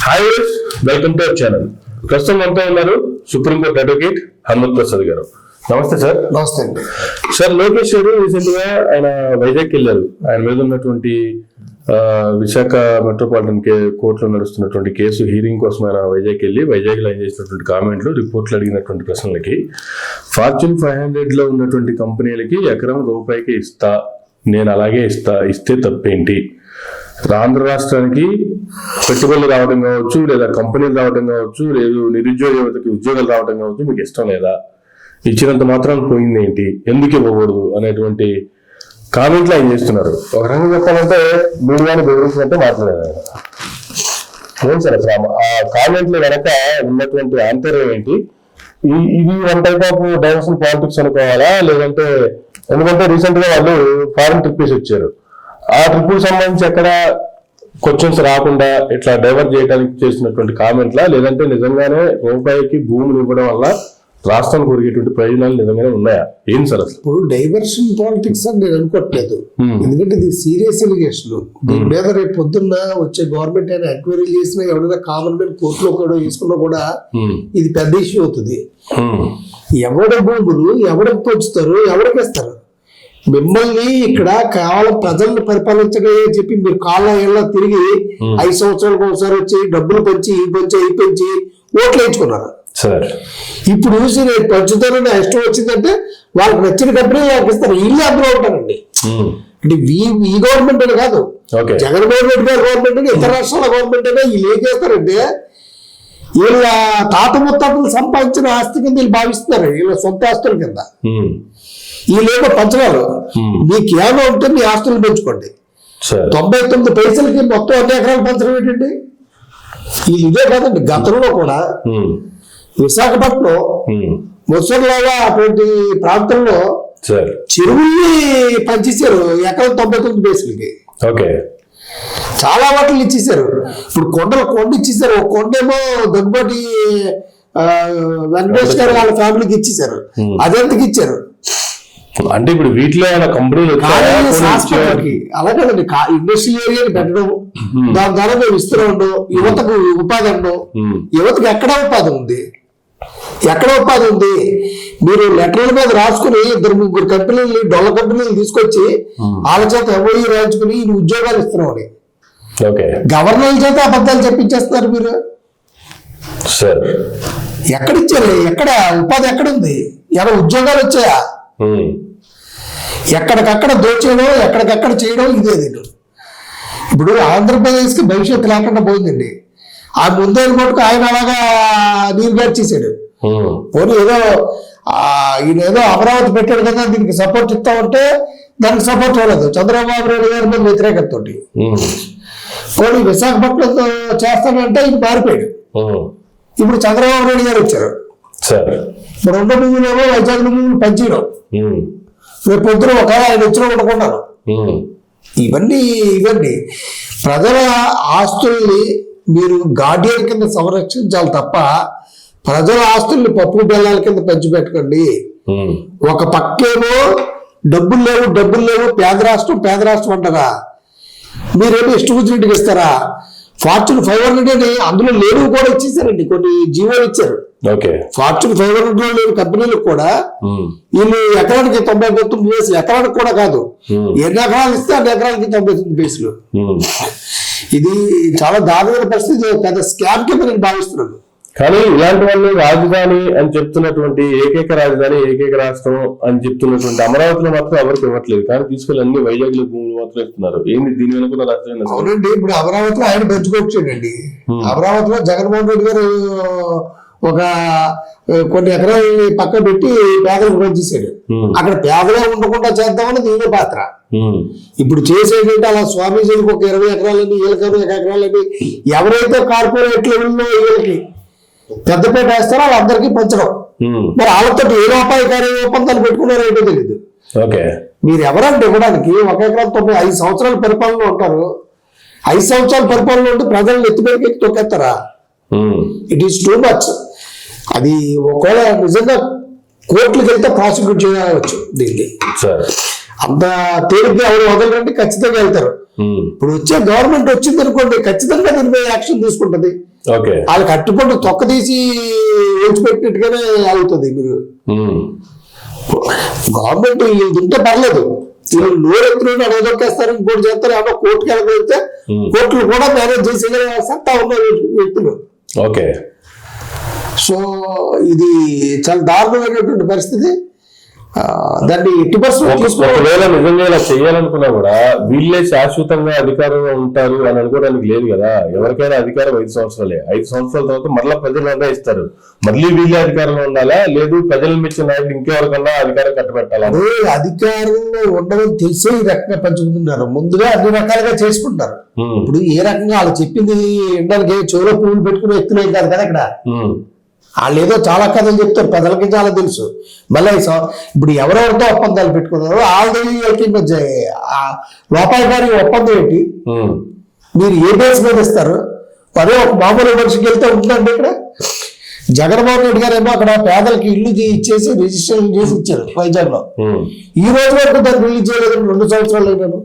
Hi welcome to our channel. ప్రస్తుతం మనతో ఉన్నారు సుప్రీంకోర్టు అడ్వకేట్ హనుమంత్ ప్రసాద్ గారు. నమస్తే సార్. నమస్తే అండి సార్. లోకేష్ గారు రీసెంట్ గా ఆయన వైజాగ్ వెళ్ళారు. ఆయన మీద ఉన్నటువంటి విశాఖ మెట్రోపాలిటన్ కోర్టులో నడుస్తున్నటువంటి కేసు హీరింగ్ కోసం ఆయన వైజాగ్ వెళ్ళి వైజాగ్ లో ఆయన చేసినటువంటి కామెంట్లు, రిపోర్ట్లు, అడిగినటువంటి ప్రశ్నలకి ఫార్చ్యూన్ 500 లో ఉన్నటువంటి కంపెనీలకి ఎకరం రూపాయికి ఇస్తా, నేను అలాగే ఇస్తే తప్పేంటి? ఆంధ్ర రాష్ట్రానికి పెట్టుబడులు రావడం కావచ్చు, లేదా కంపెనీలు రావడం కావచ్చు, లేదు నిరుద్యోగ యువతకి ఉద్యోగాలు రావడం కావచ్చు, మీకు ఇష్టం లేదా? ఇచ్చినంత మాత్రం పోయింది ఏంటి, ఎందుకు ఇవ్వకూడదు అనేటువంటి కామెంట్లు ఆయన చేస్తున్నారు. ఒక రకంగా చెప్పాలంటే మీడియాని బెదిరించినట్టే మాట్లాడారు. ఏం సార్ అసలు ఆ కామెంట్లు వెనక ఉన్నటువంటి ఆంతర్యం ఏంటి? ఇది one type of diversion politics అనుకోవాలా, లేదంటే ఎందుకంటే రీసెంట్ గా వాళ్ళు ఫారెన్ ట్రిప్ వేసి వచ్చారు. ఆ ట్రిప్ సంబంధించి ఎక్కడ క్వశ్చన్స్ రాకుండా ఇట్లా డైవర్ట్ చేయడానికి చేసినటువంటి కామెంట్లా, లేదంటే నిజంగానే రూపాయికి భూములు ఇవ్వడం వల్ల రాష్ట్రానికి కొరిగేటువంటి ప్రయోజనాలు నిజంగానే ఉన్నాయా? ఏం సార్ అసలు? ఇప్పుడు డైవర్షన్ పాలిటిక్స్ అని నేను అనుకోవట్లేదు. ఎందుకంటే ఇది సీరియస్ ఎలిగేషన్. దీని మీద రేపు పొద్దున్న వచ్చే గవర్నమెంట్ అయినా ఎంక్వైరీ చేసినా, ఎవరైనా కామన్ మ్యాన్ కోర్టులో కూడా వేసుకున్నా కూడా ఇది పెద్ద ఇష్యూ అవుతుంది. ఎవడ భూములు ఎవరికి పంచుతారు, ఎవరికి ఇస్తారు? మిమ్మల్ని ఇక్కడ కేవలం ప్రజలను పరిపాలించడమే చెప్పి మీరు కాళ్ళ ఏళ్ళ తిరిగి 5 సంవత్సరాలకు ఒకసారి వచ్చి డబ్బులు పంచి ఈ పెంచి ఓట్లు వేయించుకున్నారు. ఇప్పుడు చూసి రేపు పంచుతారని ఇష్టం వచ్చిందంటే వాళ్ళకి నచ్చిన కంపెనీ వాళ్ళకి ఇస్తారు. వీళ్ళు అందులో ఉంటారండి. అంటే ఈ గవర్నమెంట్ అని కాదు, జగన్మోహన్ రెడ్డి గారి గవర్నమెంట్ అని, ఇతర రాష్ట్రాల గవర్నమెంట్ అయినా వీళ్ళు ఏం చేస్తారంటే వీళ్ళ తాత ముత్తాతలు సంపాదించిన ఆస్తి కింద వీళ్ళు భావిస్తున్నారు, వీళ్ళ సొంత ఆస్తుల కింద. వీళ్ళేమో పంచగారు, మీకు ఏమో ఉంటే మీ ఆస్తులు పెంచుకోండి. 99 పైసలకి మొత్తం అన్ని ఎకరాలు పంచడం ఏంటండి? వీళ్ళు ఇదే కాదండి, గతంలో కూడా విశాఖపట్నం, ముసలిలాగా అటువంటి ప్రాంతంలో చెరువుల్ని పంచేశారు ఎకరం 99 పైసలకి. చాలా వాటిని ఇచ్చేసారు. ఇప్పుడు కొండ ఇచ్చేసారు. ఒక కొండేమో దగ్గుబాటి వెంకటేష్ గారు వాళ్ళ ఫ్యామిలీకి ఇచ్చేసారు. అదెంతకి ఇచ్చారు అంటే ఇప్పుడు వీటిలో కంపెనీలు అలాగే ఇండస్ట్రియల్ ఏరియాని పెట్టడం, దాని ద్వారా విస్తరణ ఉండవు, యువతకు ఉపాధి ఉండవు. యువతకు ఎక్కడ ఉపాధి ఉంది? మీరు లెటర్ల మీద రాసుకుని 2-3 కంపెనీలు, డొల్ల కంపెనీలు తీసుకొచ్చి వాళ్ళ చేత ఎంఓఈ రాయించుకుని ఉద్యోగాలు ఇస్తున్నామని గవర్నర్ల చేత అబద్ధాలు చెప్పించేస్తున్నారు మీరు. ఎక్కడిచ్చారు? ఎక్కడ ఉపాధి ఎక్కడుంది? ఎవరు ఉద్యోగాలు వచ్చాయా? ఎక్కడికక్కడ దోచేయడం, ఎక్కడికక్కడ చేయడం ఇదే. ఇప్పుడు ఆంధ్రప్రదేశ్ కి భవిష్యత్తు లేకుండా పోయిందండి. ఆ ముందే మటుకు ఆయన అలాగా నీరు గార్చేసాడు. పోనీ ఈయన ఏదో అమరావతి పెట్టాడు కదా, దీనికి సపోర్ట్ ఇస్తా ఉంటే దానికి సపోర్ట్ ఇవ్వలేదు. చంద్రబాబు నాయుడు గారి మీద వ్యతిరేకత. పోనీ విశాఖపట్నంతో చేస్తానంటే ఇది మారిపోయాడు. ఇప్పుడు చంద్రబాబు నాయుడు గారు వచ్చారు. ఇప్పుడు 2 భూములేమో వైజాగ్ భూములు పంచేయడం, రేపు పొద్దున ఒక ఆయన వచ్చిన ఉండకున్నారు. ఇవన్నీ ప్రజల ఆస్తుల్ని మీరు గార్డియన్ కింద సంరక్షించాలి తప్ప ప్రజల ఆస్తుల్ని పప్పు బెల్లాల కింద పంచిపెట్టకండి. ఒక పక్కేమో డబ్బులు లేవు పేద రాష్ట్రం అంటారా? మీరేమో ఇష్టం వచ్చినట్టుగా ఇస్తారా? ఫార్చ్యూన్ 500 అని అందులో లేవు కూడా ఇచ్చేసారండి, కొన్ని జీవోలు ఇచ్చారు. ఫార్చ్యూన్ 500 లో లేని కంపెనీలకు కూడా వీళ్ళు ఎకరానికి 99 పైసలు, ఎకరానికి కూడా కాదు, ఎన్ని ఎకరాలు ఇస్తే అన్ని ఎకరాలకి 99 పైసలు. ఇది చాలా దారుణమైన పరిస్థితి, పెద్ద స్కామ్ కింద నేను భావిస్తున్నాను. కానీ ఇలాంటి వాళ్ళు రాజధాని అని చెప్తున్నటువంటి ఏకైక రాజధాని, ఏకైక రాష్ట్రం అని చెప్తున్నటువంటి అమరావతిలో మాత్రం ఎవరికి ఇవ్వట్లేదు, కానీ తీసుకెళ్ళి అన్ని వైజాగ్ లో భూములు మాత్రం ఇస్తున్నారు. ఏంది దీని వెనుక రాజధాని? అవునండి, ఇప్పుడు అమరావతిలో ఆయన పెంచుకోవచ్చాడండి. అమరావతిలో జగన్మోహన్ రెడ్డి గారు ఒక కొన్ని ఎకరాలు పక్క పెట్టి పేదలకు పంచేసాడు. అక్కడ పేదలే ఉండకుండా చేద్దామని దీని పాత్ర. ఇప్పుడు చేసేటంటే అలా స్వామీజీలకు ఒక 20 ఎకరాలని, వీళ్ళకి 20 ఎకరాలని, ఎవరైతే కార్పొరేట్ లెవెల్లో వీళ్ళకి పెద్దపేట వేస్తారో వాళ్ళందరికీ పంచడం. మరి వాళ్ళతో ఏ రూపాయి ఒప్పందాలు పెట్టుకున్నారో ఏంటో తెలియదు. మీరు ఎవరంటే ఇవ్వడానికి? 1 ఎకరం 5 సంవత్సరాల పరిపాలన ఉంటారు. 5 సంవత్సరాల పరిపాలన ఉంటే ప్రజలను ఎత్తిపేకి తొక్కేస్తారా? It is too much. అది ఒకవేళ నిజంగా కోర్టులకు వెళ్తే ప్రాసిక్యూట్ చేయవచ్చు దీన్ని. అంత తేలిగ్గా ఎవరు వదలరంటే ఖచ్చితంగా వెళ్తారు. ఇప్పుడు వచ్చే గవర్నమెంట్ వచ్చింది అనుకోండి, ఖచ్చితంగా దీని మీద యాక్షన్ తీసుకుంటది. ఓకే, వాళ్ళకి అట్టుపండు తొక్క తీసి ఓడిచిపెట్టినట్టుగానే అవుతుంది. మీరు గవర్నమెంట్ ఇది ఉంటే పర్లేదు, వీళ్ళు నోరెత్తుని అడగదొక్కేస్తారు, ఇంకోటి చేస్తారు, ఏమో కోర్టుకి వెళ్ళగలిగితే కోర్టులు కూడా మేనేజ్ చేసే సత్తా ఉన్న వ్యక్తులు. ఓకే, సో ఇది చాలా దారుణమైనటువంటి పరిస్థితి. దాన్ని ఎట్టి పరిస్థితుల్లో ఒకవేళ నిజంగా ఇలా చేయాలనుకున్నా కూడా వీళ్ళే శాశ్వతంగా అధికారంలో ఉంటారు అని అనుకోవడానికి లేదు కదా. ఎవరికైనా అధికారం 5 సంవత్సరాలే. 5 సంవత్సరాల తర్వాత మళ్ళీ ప్రజలు నిర్ణయిస్తారు, మళ్ళీ వీళ్ళే అధికారంలో ఉండాలా, లేదు ప్రజలు మెచ్చిన నాయకులు ఇంకెవరికన్నా అధికారం కట్టబెట్టాలా. అధికారంలో ఉండడం తెలిసే ఈ రకంగా పంచుకుంటున్నారు. ముందుగా అన్ని రకాలుగా చేసుకుంటారు. ఇప్పుడు ఏ రకంగా వాళ్ళు చెప్పింది ఎండలకి చెవులో పువ్వులు పెట్టుకుని వ్యక్తులు కాదు కదా ఇక్కడ. వాళ్ళు ఏదో చాలా కథలు చెప్తారు, ప్రజలకి చాలా తెలుసు. మళ్ళీ ఇప్పుడు ఎవరెవరితో ఒప్పందాలు పెట్టుకున్నారో వాళ్ళకి మధ్య లోపాయకారి ఒప్పందం ఏంటి, మీరు ఏ బేస్ మీద ఇస్తారు? అదే ఒక మామూలు మనిషికి వెళ్తే ఉందండి. ఇక్కడ జగన్మోహన్ రెడ్డి గారు ఏమో అక్కడ పేదలకి ఇల్లు ఇచ్చేసి రిజిస్ట్రేషన్ చేసి ఇచ్చారు వైజాగ్ లో. ఈ రోజు వరకు దాన్ని రిలీజ్ చేయలేదు, 2 సంవత్సరాలు అయినాను.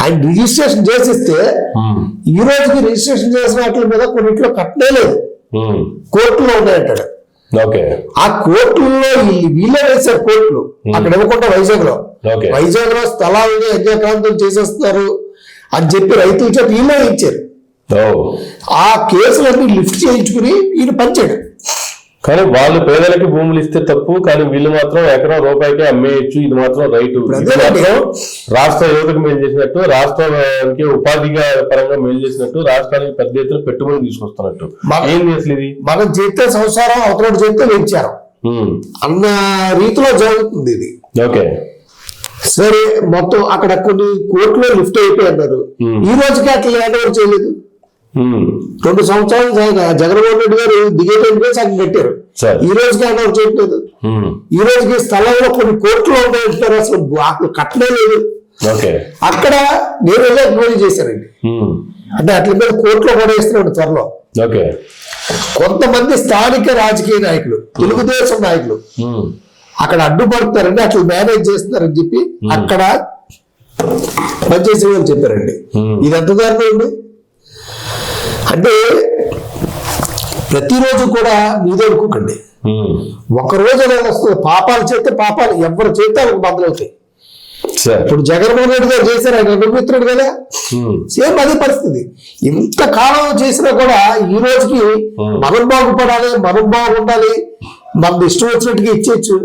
ఆయన రిజిస్ట్రేషన్ చేసిస్తే ఈ రోజుకి రిజిస్ట్రేషన్ చేసిన వాటి మీద కొన్నిట్లో కట్టనే లేదు, కోర్టులో ఉన్నాయంటాడు. ఆ కోర్టుల్లో వీళ్ళే వేశారు కోర్టులు. అక్కడ ఇవ్వకుండా వైజాగ్ లో స్థలాలని అన్యాక్రాంతం చేసేస్తున్నారు అని చెప్పి రైతుల చేత వీళ్ళే ఇచ్చారు. ఆ కేసులన్నీ లిఫ్ట్ చేయించుకుని ఈయన పంచాడు. కానీ వాళ్ళు పేదలకి భూములు ఇస్తే తప్పు, కానీ వీళ్ళు మాత్రం ఎకరం రూపాయికి అమ్మేయచ్చు, ఇది మాత్రం రైతు. రాష్ట్ర యువతకు మేలు చేసినట్టు, రాష్ట్రానికి ఉపాధిగా పరంగా మేలు చేసినట్టు, రాష్ట్రానికి పెద్ద ఎత్తున పెట్టుబడులు తీసుకొస్తున్నట్టు. ఏంది అసలు ఇది? మనం చేస్తే సంసారం, అవతల చేస్తే వ్యభిచారం అన్న రీతిలో జరుగుతుంది ఇది. ఓకే, సరే మొత్తం అక్కడ కొన్ని కోర్టులో లిఫ్ట్ అయిపోయి అన్నారు. ఈ రోజుకి అట్లా హ్యాండ్ ఓవర్ చేయలేదు. 2 సంవత్సరాలు జగన్మోహన్ రెడ్డి గారు దిగేటప్పుడు సగం కట్టారు. ఈ రోజుకి హ్యాండ్ ఓవర్ చేయట్లేదు. ఈ రోజుకి స్థలంలో కొన్ని కోర్టులో ఉంటారు, అసలు అక్కడ కట్టనే లేదు. అక్కడ నేను ఎంక్వైరీ చేశానండి. అంటే అట్ల మీద కోర్టులో కూడా వేస్తున్నాడు త్వరలో. కొంతమంది స్థానిక రాజకీయ నాయకులు, తెలుగుదేశం నాయకులు అక్కడ అడ్డుపడుతున్నారండి, అట్లా మేనేజ్ చేస్తున్నారని చెప్పి అక్కడ పనిచేసే వాళ్ళు చెప్పారండి. ఇది ఎంత దారుణం అండి. అంటే ప్రతిరోజు కూడా మీదే అనుకోకండి, ఒకరోజు అనేది వస్తుంది. పాపాలు చేస్తే పాపాలు ఎవరు చేస్తే వాళ్ళకి బదులవుతాయి. ఇప్పుడు జగన్మోహన్ రెడ్డి గారు చేశారు, ఆయన నిర్మిత్రుడు కదా, సేమ్ అదే పరిస్థితి. ఇంతకాలం చేసినా కూడా ఈ రోజుకి మనం బాగుపడాలి, మనం బాగుండాలి, మనకు ఇష్టం వచ్చినట్టుగా ఇచ్చేయచ్చు.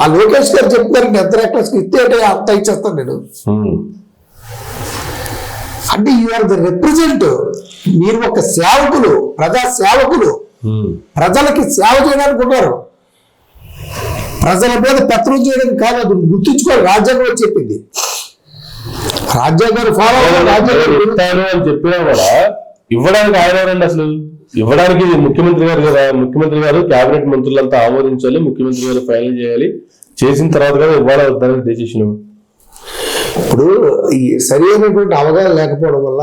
ఆ లోకేష్ గారు చెప్తారు, ఎంత రెక్లెస్ ఇస్తే అంత ఇచ్చేస్తాను నేను. అంటే యు ఆర్ ద రిప్రజెంట్. మీరు ఒక సేవకులు, ప్రజా సేవకులు, ప్రజలకి సేవ చేయడానికి ఉన్నారు, ప్రజల మీద పెత్తనం చేయడానికి కాదు. అది గుర్తుంచుకోవాలి. రాజ్యాంగం చెప్పింది, రాజ్యాంగాన్ని ఫాలో అని చెప్పినా కూడా ఇవ్వడానికి ఆయన అసలు ఇవ్వడానికి ముఖ్యమంత్రి గారు కదా. ముఖ్యమంత్రి గారు కేబినెట్ మంత్రులంతా ఆమోదించాలి, ముఖ్యమంత్రి గారు ఫైనల్ చేయాలి, చేసిన తర్వాత కదా ఇవ్వాలి వద్దని డెసిషన్. ఇప్పుడు ఈ సరి అయినటువంటి అవగాహన లేకపోవడం వల్ల,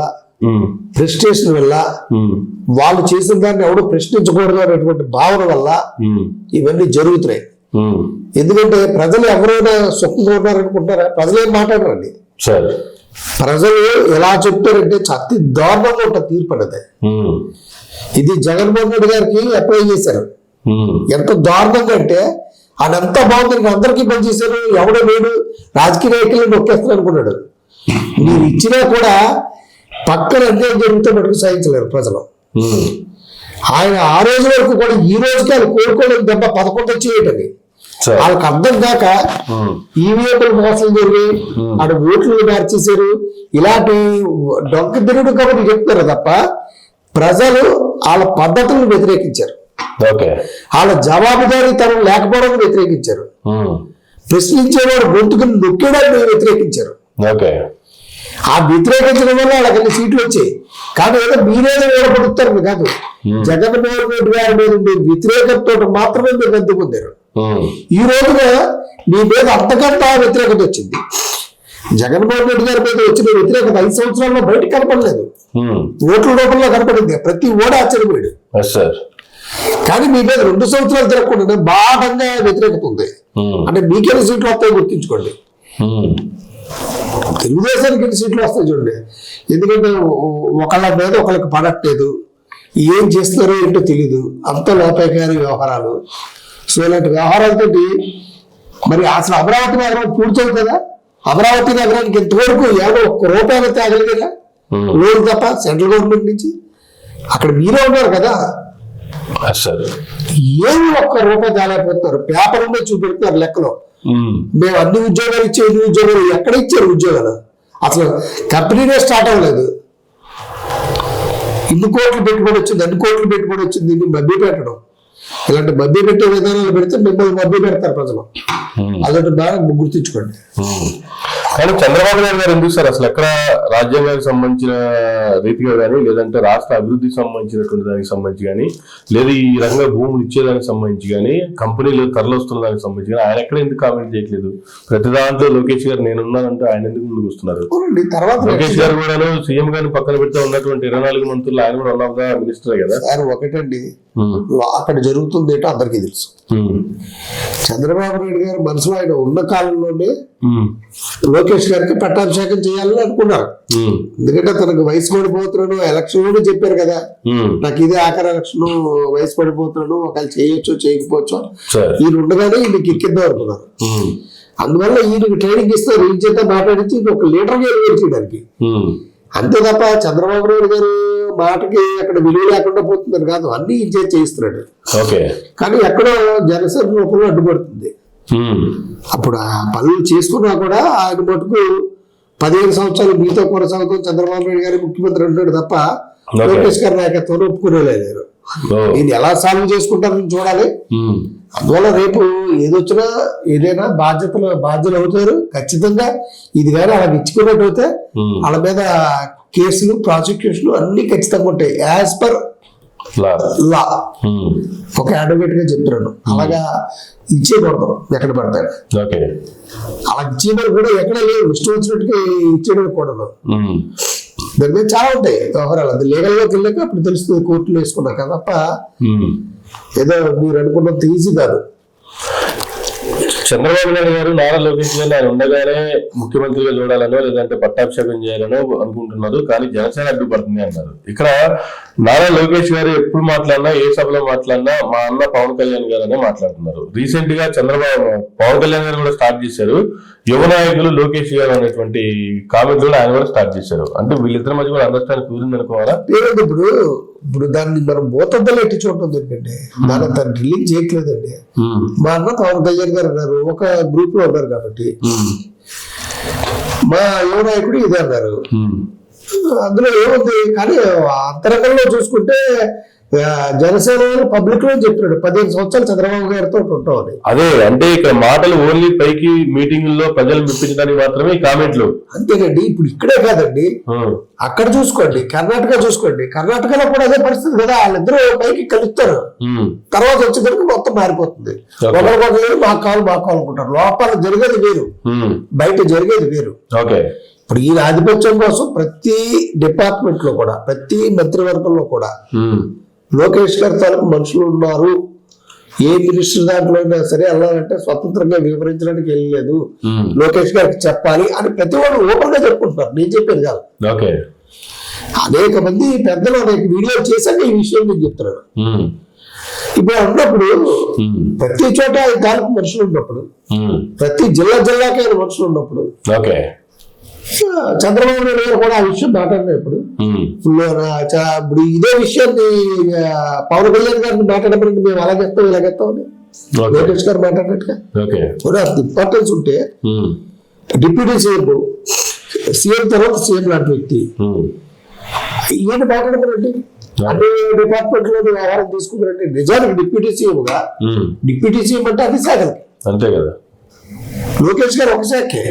ప్రెస్టేషన్ వల్ల, వాళ్ళు చేసిన దాన్ని ఎవడో ప్రశ్నించకూడదు అనేటువంటి భావన వల్ల ఇవన్నీ జరుగుతున్నాయి. ఎందుకంటే ప్రజలు ఎవరైనా సుఖంగా ఉన్నారనుకుంటారా? ప్రజలు ఏం మాట్లాడరండి. ప్రజలు ఎలా చెప్తారంటే అతి దారుణంగా ఉంటుంది తీర్పు అనేది. ఇది జగన్మోహన్ రెడ్డి గారికి అప్లై చేశారు. ఎంత దారుణంగా అంటే అదంతా బాగుంది, అందరికీ పనిచేశారు, ఎవడో లేడు, రాజకీయ నాయకులను నొక్కేస్తారు అనుకున్నాడు. మీరు ఇచ్చినా కూడా పక్కన అన్యాయం జరిగితే మటుకు సాధించలేరు ప్రజలు. ఆయన ఆ రోజు వరకు కూడా ఈ రోజుకి వాళ్ళు కోరుకోవడం దెబ్బ 11 వచ్చేయటని వాళ్ళకి అర్థం కాక ఈవీఎంలు మోసం జరిగి ఆడ ఓట్లు మార్చేశారు. ఇలాంటి డొంక తిరుగుడు కాబట్టి చెప్తారు తప్ప ప్రజలు వాళ్ళ పద్ధతులను వ్యతిరేకించారు, వాళ్ళ జవాబుదారీతనం లేకపోవడం వ్యతిరేకించారు, ప్రశ్నించేవాడు గొంతుకుని నొక్కేయడానికి వ్యతిరేకించారు. ఆ వ్యతిరేకించడం వల్ల వాళ్ళకి సీట్లు వచ్చాయి. కానీ ఏదో మీరేదో ఓడపడుతారు కాదు, జగన్మోహన్ రెడ్డి గారి మీద ఉండే వ్యతిరేకతతో మాత్రమే మీరు రద్దు పొందారు. ఈ రోజున మీ మీద అంతకంతా వ్యతిరేకత వచ్చింది. జగన్మోహన్ రెడ్డి గారి మీద వచ్చిన వ్యతిరేకత 5 సంవత్సరాల్లో బయటకు కనపడలేదు, ఓట్ల రూపంలో కనపడింది. ప్రతి ఓడ ఆశ్చర్యపోయాడు. కానీ మీ మీద 2 సంవత్సరాలు తిరగకుండా బాగా వ్యతిరేకత ఉంది. అంటే మీకేనా సీట్లు వస్తాయో గుర్తించుకోండి. తెలుగుదేశానికి ఎన్ని సీట్లు వస్తాయి చూడండి. ఎందుకంటే ఒకళ్ళ మీద ఒకళ్ళకి పడట్లేదు, ఏం చేస్తున్నారో ఏంటో తెలీదు, అంత లోపాయకారి వ్యవహారాలు. సో ఇలాంటి వ్యవహారాలతోటి మరి అసలు అమరావతి నగరం పూర్తవుతుంది కదా. అమరావతి నగరానికి ఇంతవరకు ఏదో ఒక్క రూపాయలు తేగలిగేదా లోన్ తప్ప సెంట్రల్ గవర్నమెంట్ నుంచి? అక్కడ మీరే ఉన్నారు కదా, ఏమి ఒక్క రూపాయి తేలేకపోతున్నారు. పేపర్ ఉండే చూపెడుతున్నారు లెక్కలో. మేము అన్ని ఉద్యోగాలు ఇచ్చే ఎన్ని ఉద్యోగాలు ఎక్కడ ఇచ్చారు ఉద్యోగాలు? అసలు కంపెనీనే స్టార్ట్ అవ్వలేదు. ఇన్ని కోట్లు పెట్టుబడి వచ్చింది, అన్ని కోట్లు పెట్టుబడి వచ్చింది. ఇన్ని మభ్య పెట్టడం, ఇలాంటి మభ్య పెట్టే విధానాలు పెడితే మిమ్మల్ని మభ్య పెడతారు ప్రజలు. అదొకటి బాగా గుర్తించుకోండి. కానీ చంద్రబాబు నాయుడు గారు ఎందుకు సార్ అసలు ఎక్కడ రాజ్యాంగానికి సంబంధించిన రీతిగా కానీ, లేదంటే రాష్ట్ర అభివృద్ధికి సంబంధించినటువంటి దానికి సంబంధించి కానీ, లేదా ఈ రకంగా భూములు ఇచ్చేదానికి సంబంధించి కానీ, కంపెనీలు తరలి వస్తున్న దానికి సంబంధించి కానీ ఆయన ఎక్కడ ఎందుకు కామెంట్ చేయట్లేదు? ప్రతి దాంట్లో లోకేష్ గారు నేనున్నానంటే ఆయన ఎందుకు ముందుకు వస్తున్నారు? లోకేష్ గారు కూడా సీఎం గారిని పక్కన పెడితే ఉన్నటువంటి 24 మంత్రులు ఆయన కూడా వన్ ఆఫ్ ద మినిస్టర్ కదా. ఒకటండి, అక్కడ జరుగుతుంది ఏంటో అందరికీ తెలుసు. చంద్రబాబు నాయుడు గారు మనసులో ఆయన ఉన్న కాలంలోనే లోకేష్ గారికి పట్టాభిషేకం చేయాలని అనుకున్నారు. ఎందుకంటే తనకు వయసు పడిపోతున్నాను, ఎలక్షన్ కూడా చెప్పారు కదా, నాకు ఇదే ఆఖరి ఎలక్షన్, వయసు పడిపోతున్నాను, ఒకవేళ చేయొచ్చు చేయకపోవచ్చు, ఈయన ఉండగానే ఈయనకి ఎక్కిద్దాం అనుకున్నారు. అందువల్ల ఈయనకి ట్రైనింగ్ ఇస్తారు, ఈయన చేత మాట్లాడించి ఒక లీడర్గా చేయడానికి. అంతే తప్ప చంద్రబాబు నాయుడు గారు మాటకి అక్కడ విలువ లేకుండా పోతుందని కాదు, అన్ని ఈయన చేయిస్తున్నాడు. కానీ ఎక్కడో జనసేన రూపంలో అడ్డుపడుతుంది. అప్పుడు ఆ పనులు చేసుకున్నా కూడా ఆయన మటుకు 15 సంవత్సరాలు మీతో కొనసాగుతాం చంద్రబాబు నాయుడు గారు ముఖ్యమంత్రి అంటాడు తప్ప లోకేష్ గారి నాయకత్వం ఒప్పుకునేలేరు. దీన్ని ఎలా సాల్వ్ చేసుకుంటారని చూడాలి. అందువల్ల రేపు ఏదొచ్చినా ఏదైనా బాధ్యులు అవుతారు ఖచ్చితంగా. ఇది కానీ అలా ఇచ్చుకున్నట్టు అయితే వాళ్ళ మీద కేసులు, ప్రాసిక్యూషన్ అన్ని ఖచ్చితంగా ఉంటాయి యాజ్ పర్ లా. ఒక అడ్వకేట్ గా చెప్తున్నాను, అలాగా ఇచ్చేయకూడదు ఎక్కడ పడతాడు. అలా ఇచ్చేయడం కూడా ఎక్కడ లేవు, ఇష్టం వచ్చినట్టుగా ఇచ్చేయడం కూడదు. దాని మీద చాలా ఉంటాయి వ్యవహారాలు. అది లీగల్ లోకి వెళ్ళాక అప్పుడు తెలుస్తుంది, కోర్టులో వేసుకున్నాక తప్ప ఏదో మీరు అనుకున్నంత ఈజీ కాదు. చంద్రబాబు నాయుడు గారు నారా లోకేష్ గారు ఆయన ఉండగానే ముఖ్యమంత్రిగా చూడాలనో లేదంటే పట్టాభిషేకం చేయాలనో అనుకుంటున్నారు, కానీ జనసేన అడ్డుపడుతుంది అన్నారు. ఇక్కడ నారా లోకేష్ గారు ఎప్పుడు మాట్లాడినా, ఏ సభలో మాట్లాడినా మా అన్న పవన్ కళ్యాణ్ గారు అనే మాట్లాడుతున్నారు. రీసెంట్ గా పవన్ కళ్యాణ్ గారు కూడా స్టార్ట్ చేశారు, యువ నాయకులు లోకేష్ గారు అనేటువంటి కామెంట్ కూడా ఆయన కూడా స్టార్ట్ చేశారు. అంటే వీళ్ళిద్దరి మధ్య కూడా అండర్స్టాండింగ్ కుదిరింది అనుకోవాలా? ఇప్పుడు దాన్ని మనం మోతద్దలు ఎట్టి చూడటం ఎందుకంటే దాన్ని రిలీజ్ చేయట్లేదండి. మా అన్న పవన్ కళ్యాణ్ గారు అన్నారు, ఒక గ్రూప్ లో ఉన్నారు కాబట్టి. మా యువ నాయకుడు ఇదే అన్నారు, అందులో ఏముంది. కానీ అంతరంగంలో చూసుకుంటే జనసేన పబ్లిక్ లో చెప్పాడు 15 సంవత్సరాలు చంద్రబాబు గారితో ఉంటామని. అదే అంటే ఇక్కడ మాటలు ఓన్లీ పైకి మీటింగుల్లో ప్రజలు మెప్పించడానికి మాత్రమే కామెంట్లు. అంతేనండి. ఇప్పుడు ఇక్కడే కాదండి, అక్కడ చూసుకోండి, కర్ణాటక చూసుకోండి. కర్ణాటకలో కూడా అదే పరిస్థితి కదా. వాళ్ళిద్దరూ పైకి కలుస్తారు, తర్వాత వచ్చేసరికి మొత్తం మారిపోతుంది. ఒకరికొకరు మాకు కావాలనుకుంటారు. లోపల జరిగేది వేరు, బయట జరిగేది వేరు. ఇప్పుడు ఈ ఆధిపత్యం కోసం ప్రతి డిపార్ట్మెంట్ లో కూడా, ప్రతి మంత్రివర్గంలో కూడా లోకేష్ గారి తాలూకు మనుషులు ఉన్నారు. ఏ మినిస్టర్ దాంట్లో అయినా సరే వెళ్ళాలంటే స్వతంత్రంగా వివరించడానికి వెళ్ళలేదు, లోకేష్ గారికి చెప్పాలి అని ప్రతి వాళ్ళు ఓపెన్ గా చెప్పుకుంటున్నారు. నేను చెప్పేది కాదు, అనేక మంది పెద్దలు అనేక వీడియోలు చేశాక ఈ విషయం నేను చెప్తున్నాను. ఇప్పుడు అన్నప్పుడు ప్రతి చోట తాలూకు మనుషులు ఉన్నప్పుడు, ప్రతి జిల్లాకి ఆయన మనుషులు ఉన్నప్పుడు చంద్రబాబు నాయుడు గారు కూడా ఆ విషయం మాట్లాడినప్పుడు ఇప్పుడు ఇదే విషయాన్ని పవన్ కళ్యాణ్ గారిని మాట్లాడబడి మేము అలాగెత్తాం ఇలాగెత్తాం అని లోకేష్ గారు మాట్లాడినట్టుగా అంత ఇంపార్టెన్స్ ఉంటే డిప్యూటీ సీఎం తర్వాత సీఎం లాంటి వ్యక్తి ఈయన మాట్లాడమనండి. అన్ని డిపార్ట్మెంట్ లో వ్యవహారం తీసుకున్నారండి. నిజానికి డిప్యూటీ సీఎం గా, డిప్యూటీ సీఎం అంటే అన్ని శాఖలకి అంతే కదా. లోకేష్ గారు ఒక శాఖే,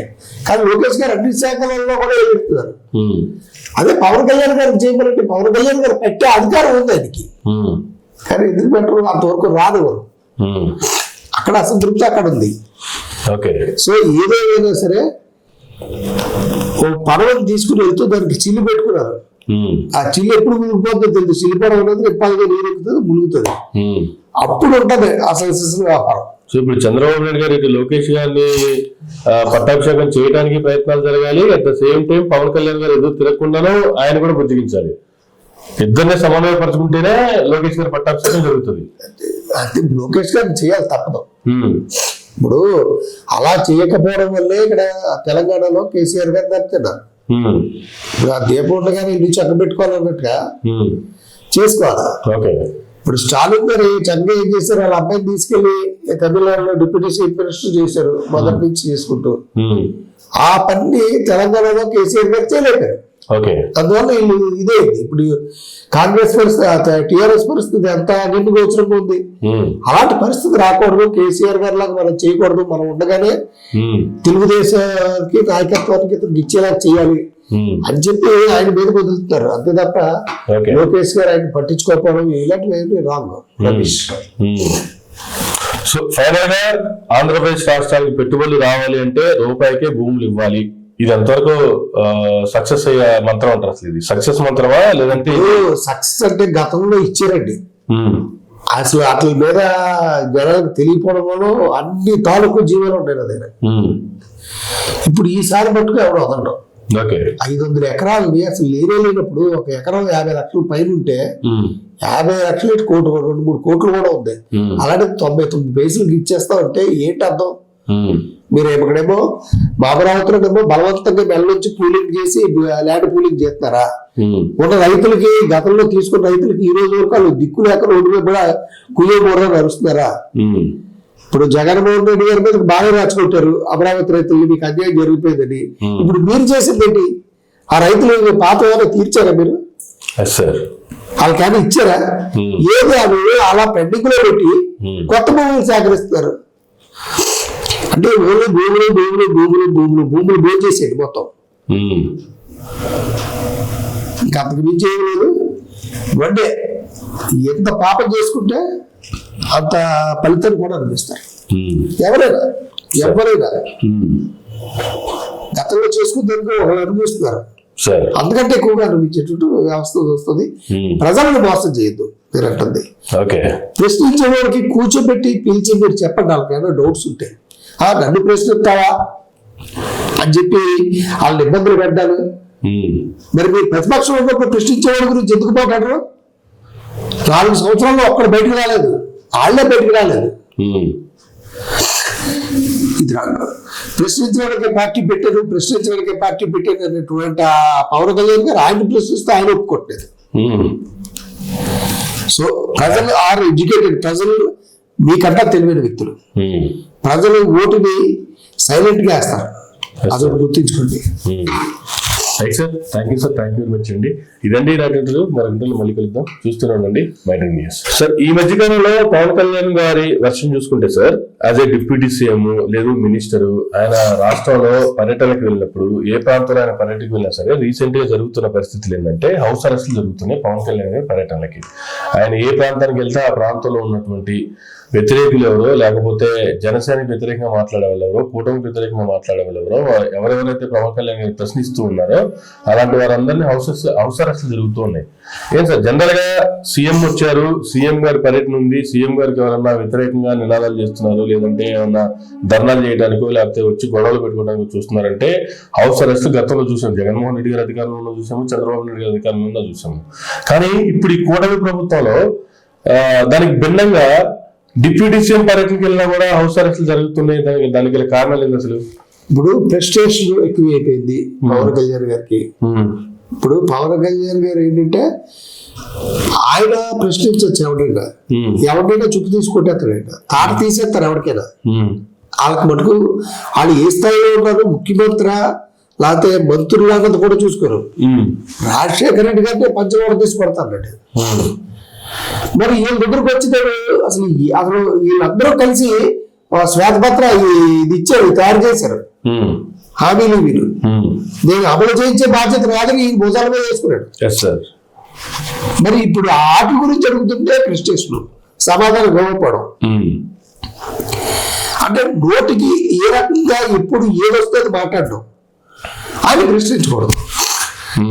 కానీ లోకేష్ గారు అన్ని శాఖలలో కూడా ఎదుగుతున్నారు. అదే పవన్ కళ్యాణ్ గారికి చేయమనండి, పవన్ కళ్యాణ్ గారు పెట్టే అధికారం ఉంది ఆయనకి, కానీ ఎందుకు పెట్టరు? అంతవరకు రాదు. అక్కడ అసంతృప్తి అక్కడ ఉంది. సో ఏదేమైనా సరే ఓ పడవని తీసుకుని వెళ్తూ దానికి చిల్లు పెట్టుకున్నారు. ఆ చిల్లు ఎప్పుడు మునిగిపోతుందో తెలియదు. చిల్లు పడవ అనేది ఎప్పటిగా నీరు ఎక్కుతుంది, మునుగుతుంది. అప్పుడు ఉంటది అసలు సిసిన వ్యాపారం. సో ఇప్పుడు చంద్రబాబు నాయుడు గారు ఇటు లోకేష్ గారిని పట్టాభిషేకం చేయడానికి ప్రయత్నాలు జరగాలి, at the same time Pawan Kalyan గారు ఎదురు తిరగకుండాను ఆయన కూడా బుజ్జగించాలి. ఇద్దరిని సమన్వయపరచుకుంటేనే లోకేష్ గారి పట్టాభిషేకం జరుగుతుంది. అది లోకేష్ గారిని చేయాలి, తప్పదు. ఇప్పుడు అలా చేయకపోవడం వల్లే ఇక్కడ తెలంగాణలో కేసీఆర్ గారు దక్కుతున్నారు. ఇప్పుడు ఆ దీపం ఉండగానే ఇల్లు చక్క పెట్టుకోవాలన్నట్టుగా చేసుకోవాలి. ఇప్పుడు స్టాలిన్ గారు చక్కగా ఏం చేశారు, వాళ్ళ అబ్బాయిని తీసుకెళ్లి తమిళనాడులో డిప్యూటీ చీఫ్ మినిస్టర్ చేశారు, మొదటి నుంచి చేసుకుంటూ. ఆ పని తెలంగాణలో కేసీఆర్ గారు చేయలేపారు. అందువల్ల వీళ్ళు ఇదే ఇప్పుడు కాంగ్రెస్ పరిస్థితి, టిఆర్ఎస్ పరిస్థితి ఎంత నిండుగోచరంగా ఉంది. అలాంటి పరిస్థితి రాకూడదు, కేసీఆర్ గారి లాగా మనం చేయకూడదు. మనం ఉండగానే తెలుగుదేశానికి నాయకత్వానికి ఇచ్చేలా చేయాలి అని చెప్పి ఆయన మీద వదులుతున్నారు. అంతే తప్ప లోకేష్ గారు ఆయన పట్టించుకోకపోవడం ఇలాంటివి రాంగ్. సో ఫైనల్ గా ఆంధ్రప్రదేశ్ రాష్ట్రానికి పెట్టుబడులు రావాలి అంటే రూపాయికే భూములు ఇవ్వాలి. ఇది ఎంతవరకు సక్సెస్ అయ్యే మంత్రం అంటారు? అసలు ఇది సక్సెస్ మంత్రమా లేదంటే? సక్సెస్ అంటే గతంలో ఇచ్చారండి, అసలు వాటి మీద జనాలకు తెలియపోవడం వల్ల అన్ని తాలూకు జీవాలు ఉంటాయి నా దగ్గర. ఇప్పుడు ఈసారి మట్టుకు ఎవరు వదలడం. 500 ఎకరాలని అసలు లేనప్పుడు ఒక ఎకరం 50 లక్షల పైన ఉంటే 50 లక్షలు 1 కోటి 2-3 కోట్లు కూడా ఉంది. అలాంటి 99 పైసలు ఇచ్చేస్తా ఉంటే ఏంటి అర్థం? మీరు ఇక్కడేమో బాబరావుతున్నదేమో బలవంతంగా మెల్ల నుంచి పూలింగ్ చేసి ల్యాండ్ పూలింగ్ చేస్తున్నారా? ఉన్న రైతులకి గతంలో తీసుకున్న రైతులకి ఈ రోజు వరకు వాళ్ళు దిక్కు లేక రోడ్డు మీద కూడా కుయ్యమూర నడుస్తున్నారా? ఇప్పుడు జగన్మోహన్ రెడ్డి గారి మీద బాగా రాచుకుంటారు, అమరావతి రైతులు మీకు అన్యాయం జరిగిపోయిందని. ఇప్పుడు మీరు చేసింది ఏంటి? ఆ రైతులు పాత ఏమైనా తీర్చారా మీరు? వాళ్ళకైనా ఇచ్చారా? ఏది అవి అలా పెండింగ్ లో పెట్టి కొత్త భూములు సేకరిస్తున్నారు. అంటే ఓన్లీ భూములు బోల్ చేసేది మొత్తం. ఇంకా అంతకు మించి ఏం లేదు. అంటే ఎంత పాపం చేసుకుంటే అంత ఫలితం కూడా అనిపిస్తారు ఎవరైనా. గతంలో చేసుకుంటే ఒకరు అనిపిస్తున్నారు, అందుకంటే ఎక్కువగా అనిపించేటట్టు వ్యవస్థ వస్తుంది. ప్రజలను మోసం చేయొద్దు మీరు అంటుంది. ప్రశ్నించే వాడికి కూర్చోబెట్టి పిలిచి మీరు చెప్పండి, వాళ్ళకైనా డౌట్స్ ఉంటాయి. నన్ను ప్రశ్నిస్తావా అని చెప్పి వాళ్ళని ఇబ్బందులు పెట్టాలి. మరి మీరు ప్రతిపక్షం ఉన్నప్పుడు ప్రశ్నించేవాడి గురించి ఎందుకు పోగలరు? 4 సంవత్సరాల్లో ఒక్కడు బయటకు రాలేదు, వాళ్ళే బయటకు రాలేదు. ఇది ప్రశ్నించడానికే పార్టీ పెట్టారు అనేటువంటి పవన్ కళ్యాణ్ గారు ఆయన ప్రశ్నిస్తే ఆయన ఒప్పుకోవట్లేదు. సో ప్రజలు ఆర్ ఎడ్యుకేటెడ్, ప్రజలు మీకంటా తెలివైన వ్యక్తులు. ప్రజలు ఓటుని సైలెంట్ గా వేస్తారు, అదొకటి గుర్తించుకోండి. థ్యాంక్ యూ వెరీ మచ్ అండి. ఇదండి రాజేంద్ర, మరొక మళ్ళీ కలుద్దాం. చూస్తూనే ఉండండి మైండ్ న్యూస్. సార్, ఈ మధ్యకాలంలో పవన్ కళ్యాణ్ గారి వర్షం చూసుకుంటే sir, as a deputy CM లేదు మినిస్టర్, ఆయన రాష్ట్రంలో పర్యటనకు వెళ్ళినప్పుడు ఏ ప్రాంతంలో ఆయన పర్యటనకు వెళ్ళినా సరే రీసెంట్ గా జరుగుతున్న పరిస్థితులు ఏంటంటే హౌస్ అరెస్టులు జరుగుతున్నాయి పవన్ కళ్యాణ్ గారి పర్యటనకి. ఆయన ఏ ప్రాంతానికి వెళ్తే ఆ ప్రాంతంలో ఉన్నటువంటి వ్యతిరేకులు ఎవరో, లేకపోతే జనసేనకి వ్యతిరేకంగా మాట్లాడే వాళ్ళు ఎవరో, కూటమికి వ్యతిరేకంగా మాట్లాడే వాళ్ళు ఎవరో, ఎవరెవరైతే పవన్ కళ్యాణ్ గారిని ప్రశ్నిస్తూ ఉన్నారో అలాంటి వారందరినీ హౌస్ అరెస్టులు జరుగుతూ ఉన్నాయి. ఏం సార్, జనరల్ గా సీఎం వచ్చారు, సీఎం గారి పర్యటన ఉంది, సీఎం గారికి ఎవరన్నా వ్యతిరేకంగా నినాదాలు చేస్తున్నారు, లేదంటే ఏమన్నా ధర్నాలు చేయడానికో లేకపోతే వచ్చి గొడవలు పెట్టుకోవడానికి చూస్తున్నారంటే హౌస్ అరెస్ట్ గతంలో చూసాము. జగన్మోహన్ రెడ్డి గారి అధికారంలో చూసాము, చంద్రబాబు నాయుడు గారి అధికారంలో చూసాము. కానీ ఇప్పుడు ఈ కూటమి ప్రభుత్వంలో దానికి భిన్నంగా డిప్యూటీ సీఎం పర్యటనకి వెళ్ళినా కూడా హౌస్ అరెస్టులు జరుగుతున్నాయి. దానికి గల కారణాలు ఏంటి అసలు? ఇప్పుడు ప్రెస్టేషన్ ఎక్కువ అయిపోయింది పవన్ కళ్యాణ్ గారికి. ఇప్పుడు పవన్ కళ్యాణ్ గారు ఏంటంటే ఆయన ప్రశ్నించవచ్చు ఎవరినైనా చూపు తీసుకుంటేస్తాడంట, తాట తీసేస్తారు ఎవరికైనా. వాళ్ళకి మటుకు వాళ్ళు ఏ స్థాయిలో ఉన్నారు, ముఖ్యమంత్రి లేకపోతే మంత్రులు అన్నది కూడా చూసుకోరు. రాజశేఖర రెడ్డి గారిని పంచవాడ తీసి కొడతాడు. మరి వీళ్ళ దగ్గరకు వచ్చినాడు అసలు వీళ్ళందరూ కలిసి శ్వేతపత్ర ఇది ఇచ్చారు, తయారు చేశారు హామీలు. వీళ్ళు నేను అమలు చేయించే బాధ్యత రాదని ఈ భుజాల మీద వేసుకున్నాడు. మరి ఇప్పుడు ఆటి గురించి అడుగుతుంటే ప్రెస్టేషన్ సమాధానం ఇవ్వకపోవడం. అంటే నోటికి ఏ రకంగా ఎప్పుడు ఏదొస్తే అది మాట్లాడడం, ఆయన ప్రశ్నించకూడదు.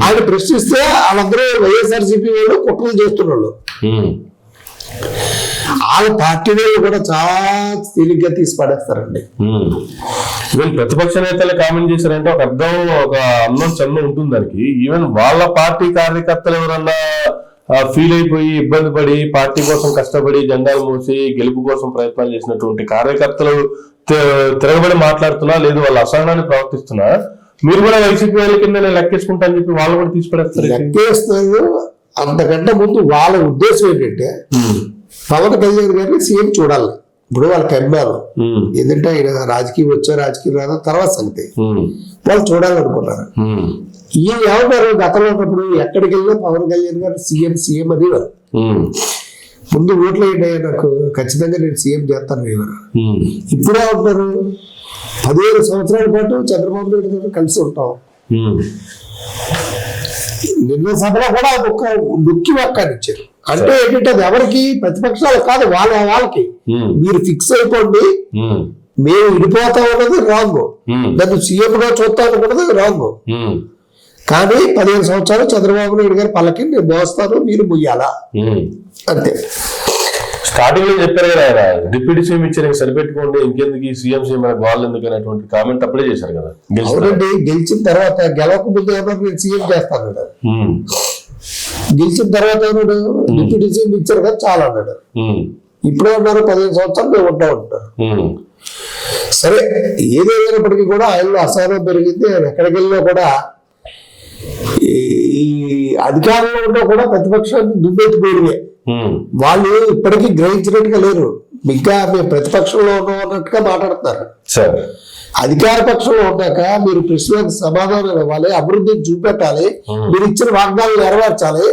ఆయన ప్రశ్నిస్తే వాళ్ళందరూ వైఎస్ఆర్సీపీ వాళ్ళు కుట్రలు చేస్తున్నాళ్ళు. వాళ్ళ పార్టీ వాళ్ళు కూడా చాలా తేలిగ్గా తీసి పడేస్తారండి. ఈవెన్ ప్రతిపక్ష నేతలు కామెంట్ చేశారంటే ఒక అర్థం, ఒక అన్నం చన్నం ఉంటుంది దానికి. ఈవెన్ వాళ్ళ పార్టీ కార్యకర్తలు ఎవరన్నా ఫీల్ అయిపోయి ఇబ్బంది పడి పార్టీ కోసం కష్టపడి జెండాలు మోసి గెలుపు కోసం ప్రయత్నాలు చేసినటువంటి కార్యకర్తలు తిరగబడి మాట్లాడుతున్నా, లేదు వాళ్ళ అసహనాన్ని ప్రవర్తిస్తున్నా, మీరు కూడా వైసీపీ వాళ్ళ కింద నేను లెక్కేసుకుంటా అని చెప్పి వాళ్ళు కూడా తీసి పడేస్తారు. లెక్కేస్తారు. అంతకంటే ముందు వాళ్ళ ఉద్దేశం ఏంటంటే పవన్ కళ్యాణ్ గారిని సీఎం చూడాలి. ఇప్పుడు వాళ్ళకి అభిమానం ఏంటంటే ఆయన రాజకీయం రాజకీయం రాదా తర్వాత సంగతి, వాళ్ళు చూడాలనుకున్నారు. ఈయన ఏమన్నారు, గతంలో ఉన్నప్పుడు ఎక్కడికి వెళ్ళినా పవన్ కళ్యాణ్ గారు సీఎం అనేవారు. ముందు ఓట్లు ఏంటి నాకు ఖచ్చితంగా నేను సీఎం చేస్తాను అనేవారు. ఇప్పుడే ఉంటున్నారు 15 సంవత్సరాల పాటు చంద్రబాబు నాయుడు గారు కలిసి ఉంటాం. నిన్న సభలో కూడా ఒక నొక్కి వాక్యాన్ని ఇచ్చారు. అంటే ఏంటంటే అది ఎవరికి, ప్రతిపక్షాలు కాదు, వాళ్ళకి మీరు ఫిక్స్ అయిపోండి, మేము విడిపోతాం అన్నది రాంగ్, నన్ను సీఎం గా చూస్తాను అనుకున్నది రాంగ్. కానీ 15 సంవత్సరాలు చంద్రబాబు నాయుడు గారి పల్లకి నేను మోస్తాను, మీరు ముయ్యాలా అంతే. స్టార్టింగ్ లో చెప్పారు కదా ఆయన డిప్యూటీ సీఎం ఇచ్చారు సరిపెట్టుకోండి, ఇంకెందుకు సీఎం మనకు వాళ్ళు ఎందుకు అనేటువంటి కామెంట్ అప్పుడే చేశారు కదా. అవునండి, గెలిచిన తర్వాత గెలవక ముందు ఏమన్నా నేను సీఎం చేస్తాను అన్నాడు. గెలిచిన తర్వాత ఏమన్నాడు, డిప్యూటీ సీఎం ఇచ్చారు కదా చాలా అన్నాడు. ఇప్పుడే ఉన్నారు 15 సంవత్సరాలు మేము ఉంటా ఉంటారు. సరే, ఏదేమైనప్పటికీ కూడా ఆయనలో అసహనం పెరిగింది. ఆయన ఎక్కడికి వెళ్ళినా కూడా ఈ అధికారంలో ఉన్నా కూడా ప్రతిపక్షాన్ని దుమ్మెత్తిపోయినవే. వాళ్ళు ఇప్పటికీ గ్రహించినట్టుగా లేరు. ఇంకా మేము ప్రతిపక్షంలో ఉన్నాం అన్నట్టుగా మాట్లాడుతున్నారు. అధికార పక్షంలో ఉన్నాక మీరు ప్రశ్నలకు సమాధానం ఇవ్వాలి, అభివృద్ధిని చూపెట్టాలి, మీరు ఇచ్చిన వాగ్దానాలు నెరవేర్చాలి.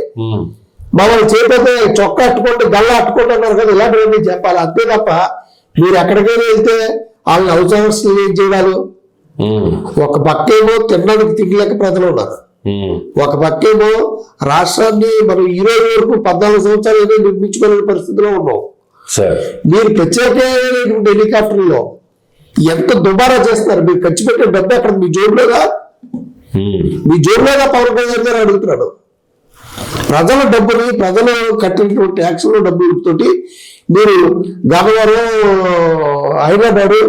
మమ్మల్ని చేపడితే చొక్కా అట్టుకోండి, గల్ల అట్టుకోండి అన్నారు కదా, ఇలాంటివన్నీ చెప్పాలి. అంతే తప్ప మీరు ఎక్కడికైనా వెళ్తే వాళ్ళని అవసరం ఏం చేయాలి. ఒక పక్కేమో తినడానికి తిండి లేక ప్రజలు ఉన్నారు, ఒక పక్కేమో రాష్ట్రాన్ని మనం ఈ రోజు వరకు 14 సంవత్సరాలు నిర్మించుకునే పరిస్థితిలో ఉన్నాం. మీరు ప్రత్యేకమైనటువంటి హెలికాప్టర్లో ఎంత దుబారా చేస్తున్నారు, మీరు ఖర్చు పెట్టే డబ్బు అక్కడ మీ జోబులోగా పవన్ కళ్యాణ్ గారు అడుగుతున్నాడు. ప్రజల డబ్బుని, ప్రజలు కట్టినటువంటి ట్యాక్స్లో డబ్బులతోటి మీరు గన్నవరం, హైదరాబాద్,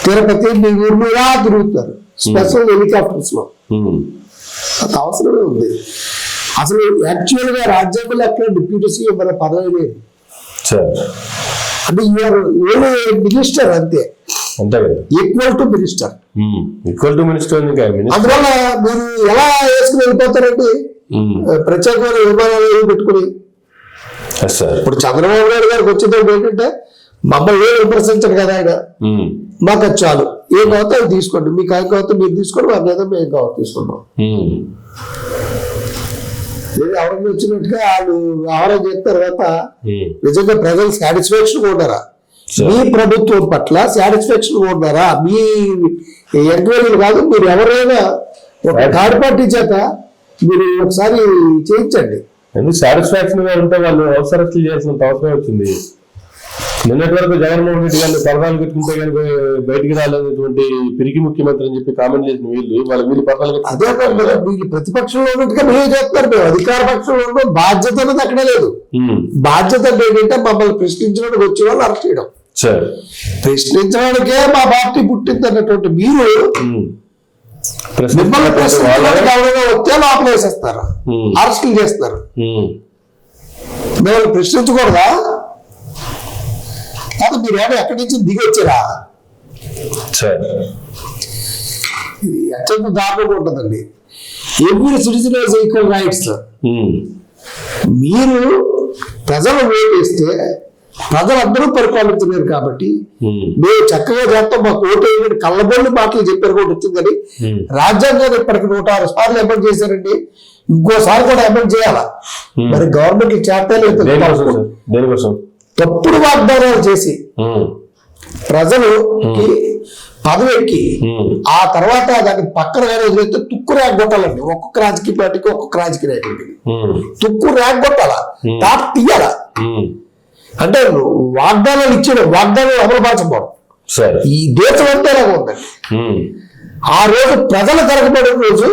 తిరుపతి మీ ఊరు మీద తిరుగుతారు స్పెషల్ హెలికాప్టర్స్ లో. అంత అవసరమే ఉంది. అసలు యాక్చువల్ గా రాజ్యాంగంలో ఎక్కడ డిప్యూటీ సీఎం మన పదవి లేదు. అంటే మినిస్టర్ అంతే, ఈక్వల్ టు మినిస్టర్. అందువల్ల మీరు ఎలా వేసుకుని వెళ్ళిపోతారండి ప్రత్యేకమైన విమానాలు పెట్టుకుని. ఇప్పుడు చంద్రబాబు నాయుడు గారికి వచ్చేటప్పుడు ఏంటంటే మమ్మల్ని విమర్శించడు కదా ఆయన, మాకు అది చాలు, ఏం కావతో అది తీసుకోండి, మీకు ఏం కావతో మీరు తీసుకోండి, మాకు ఏదో మేము కావాలి తీసుకున్నాం. ఎవరైనా వచ్చినట్టుగా వాళ్ళు ఆవరణ చేసిన తర్వాత నిజంగా ప్రజలు సాటిస్ఫాక్షన్ ఉన్నారా, మీ ప్రభుత్వం పట్ల సాటిస్ఫాక్షన్ ఉన్నారా, మీ ఎంక్వైరీలు కాదు, మీరు ఎవరైనా ఒక థర్డ్ పార్టీ చేత మీరు ఒకసారి చేయించండి. సాటిస్ఫాక్షన్ గా ఉంటే వాళ్ళు అవసరం చేయాల్సినంత అవసరం వచ్చింది. నిన్నటి వరకు జగన్మోహన్ రెడ్డి గారిని పరదాలు కట్టుకుంటే కనుక బయటికి రాలేనటువంటి పిరికి ముఖ్యమంత్రి అని చెప్పి కామెంట్ చేసిన వీళ్ళు పరదాలు అదే వీళ్ళు ప్రతిపక్షంలో ఉన్నట్టుగా మేము చేస్తారు. మేము అధికార పక్షంలో ఉన్న బాధ్యత అనేది అక్కడే లేదు. బాధ్యత ఏంటంటే మమ్మల్ని ప్రశ్నించడానికి వచ్చే వాళ్ళు అరెస్ట్ చేయడం. ప్రశ్నించడానికే మా పార్టీ పుట్టింది అన్నటువంటి మీరు మిమ్మల్ని ప్రశ్నించడానికి ఎవరైనా వచ్చే లోపల వేసేస్తారు, అరెస్టులు చేస్తారు. మిమ్మల్ని ప్రశ్నించకూడదా? కాదు, మీరేమో ఎక్కడి నుంచి దిగి వచ్చారా? అత్యంత దారుణంగా ఉంటుందండి. Every citizen has equal rights. మీరు ప్రజలు ఓటేస్తే ప్రజలందరూ పరిపాలించలేరు కాబట్టి మేము చక్కగా చేస్తాం, మాకు ఓటు వేయమని కళ్ళబొల్లి మాటలు చెప్పారు కూడా వచ్చిందని రాజ్యాంగాన్ని ఇప్పటికి 106 సార్లు అమెండ్ చేశారండి. ఇంకోసారి కూడా అమెండ్ చేయాలా? మరి గవర్నమెంట్ చేస్తాలేదు. తప్పుడు వాగ్దానాలు చేసి ప్రజలుకి పదవి ఎక్కి ఆ తర్వాత దాన్ని పక్కన వదిలేస్తే తుక్కు రేగొట్టాలండి. ఒక్కొక్క రాజకీయ పార్టీకి ఒక్కొక్క రాజకీయ నాయకుడికి తుక్కు రేగొట్టాలా, తాట తీయాలా. అంటే వాగ్దానాలు ఇచ్చాడు, వాగ్దానాలు అమలుపరచకపోవడం ఈ దేశం అంతా ఇలాగ ఉందండి. ఆ రోజు ప్రజలు తిరగబడిన రోజు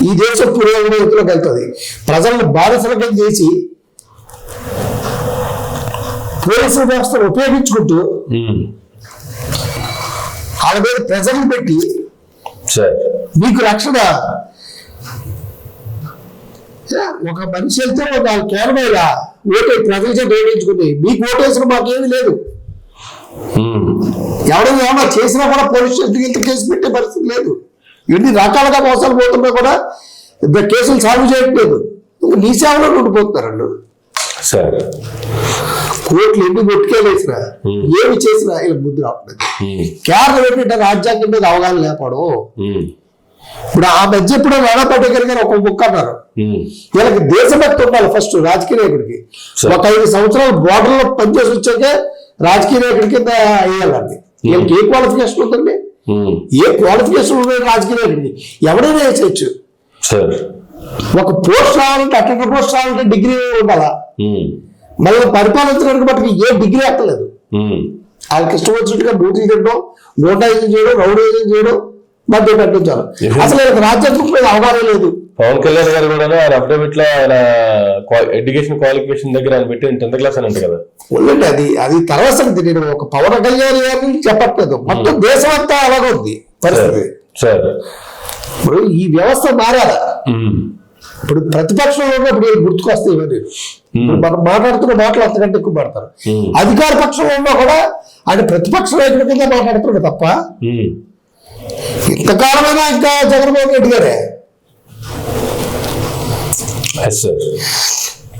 ఈ దేశం పురోగతిలోకి వెళ్తుంది. ప్రజలను బానిసలకం చేసి పోలీసు వ్యవస్థను ఉపయోగించుకుంటూ వాళ్ళ మీద ప్రజలు పెట్టి సార్ మీకు రక్షణ. ఒక మనిషి వెళ్తే ఒక కేవలం ఓటే ప్రజల చేత ఓడించుకుంది, మీకు ఓటేసిన మాకేమీ లేదు. ఎవరైనా ఏమన్నా చేసినా కూడా పోలీస్ స్టేషన్కి ఇంత కేసు పెట్టే పరిస్థితి లేదు. ఎన్ని రకాలుగా మోసాలు పోతున్నా కూడా కేసులు సాల్వ్ చేయట్లేదు. నీ సేవలో ఉండిపోతున్నారు వాళ్ళు. సార్ కోర్టులు ఎన్ని కొట్టుకెళ్ళేసినా ఏమి చేసినా వీళ్ళకి బుద్ధి రావట్లేదు. కేరళ ఏంటంటే రాజ్యాంగం మీద అవగాహన లేపడం. ఇప్పుడు ఆ మధ్య ఇప్పుడు నానా పటేకర్ గారు ఒక బుక్ అన్నారు, వీళ్ళకి దేశభక్తి ఉండాలి ఫస్ట్ రాజకీయ నాయకుడికి. ఒక 5 సంవత్సరాలు బోర్డర్ లో పనిచేసి వచ్చాకే రాజకీయ నాయకుడి కింద వేయాలండి. వీళ్ళకి ఏ క్వాలిఫికేషన్ ఉందండి? ఏ క్వాలిఫికేషన్ ఉంది రాజకీయ నాయకుడికి? ఎవరైనా వేసేయచ్చు. ఒక పోస్ట్ రావాలంటే అటెండర్ పోస్ట్ రావాలంటే డిగ్రీ ఉండాలా? మళ్ళీ పరిపాలించడానికి బట్టి ఏ డిగ్రీ అక్కర్లేదు. వాళ్ళకి ఇష్టం వచ్చినట్టుగా డ్యూటీ తినడం, నోటైజింగ్ చేయడం, రౌడైజింగ్ చేయడం, మధ్య పెట్టించాలి. అసలు రాజ్యాంగం మీద అవగాహన లేదు. పవన్ కళ్యాణ్ గారు కూడా ఆయన అఫిడవిట్ లో ఆయన ఎడ్యుకేషన్ క్వాలిఫికేషన్ దగ్గర ఆయన పెట్టి 10th క్లాస్ అని అంటే కదా. ఉండండి, అది తర్వాత సంగతి. నేను ఒక పవన్ కళ్యాణ్ గారిని చెప్పట్లేదు, మొత్తం దేశం అంతా అలాగే ఉంది పరిస్థితి. ఇప్పుడు ఈ వ్యవస్థ మారాలా? ఇప్పుడు ప్రతిపక్షంలో ఉన్నప్పుడు గుర్తుకొస్తాయి ఇవన్నీ. ఇప్పుడు మనం మాట్లాడుతున్న మాటలు అంతకంటే ఎక్కువ మాడతారు. అధికార పక్షంలో ఉన్నా కూడా ఆయన ప్రతిపక్ష నాయకుడి కింద మాట్లాడుతున్నాడు తప్ప ఇంతకాలమైనా ఇంకా జగన్మోహన్ రెడ్డి గారే.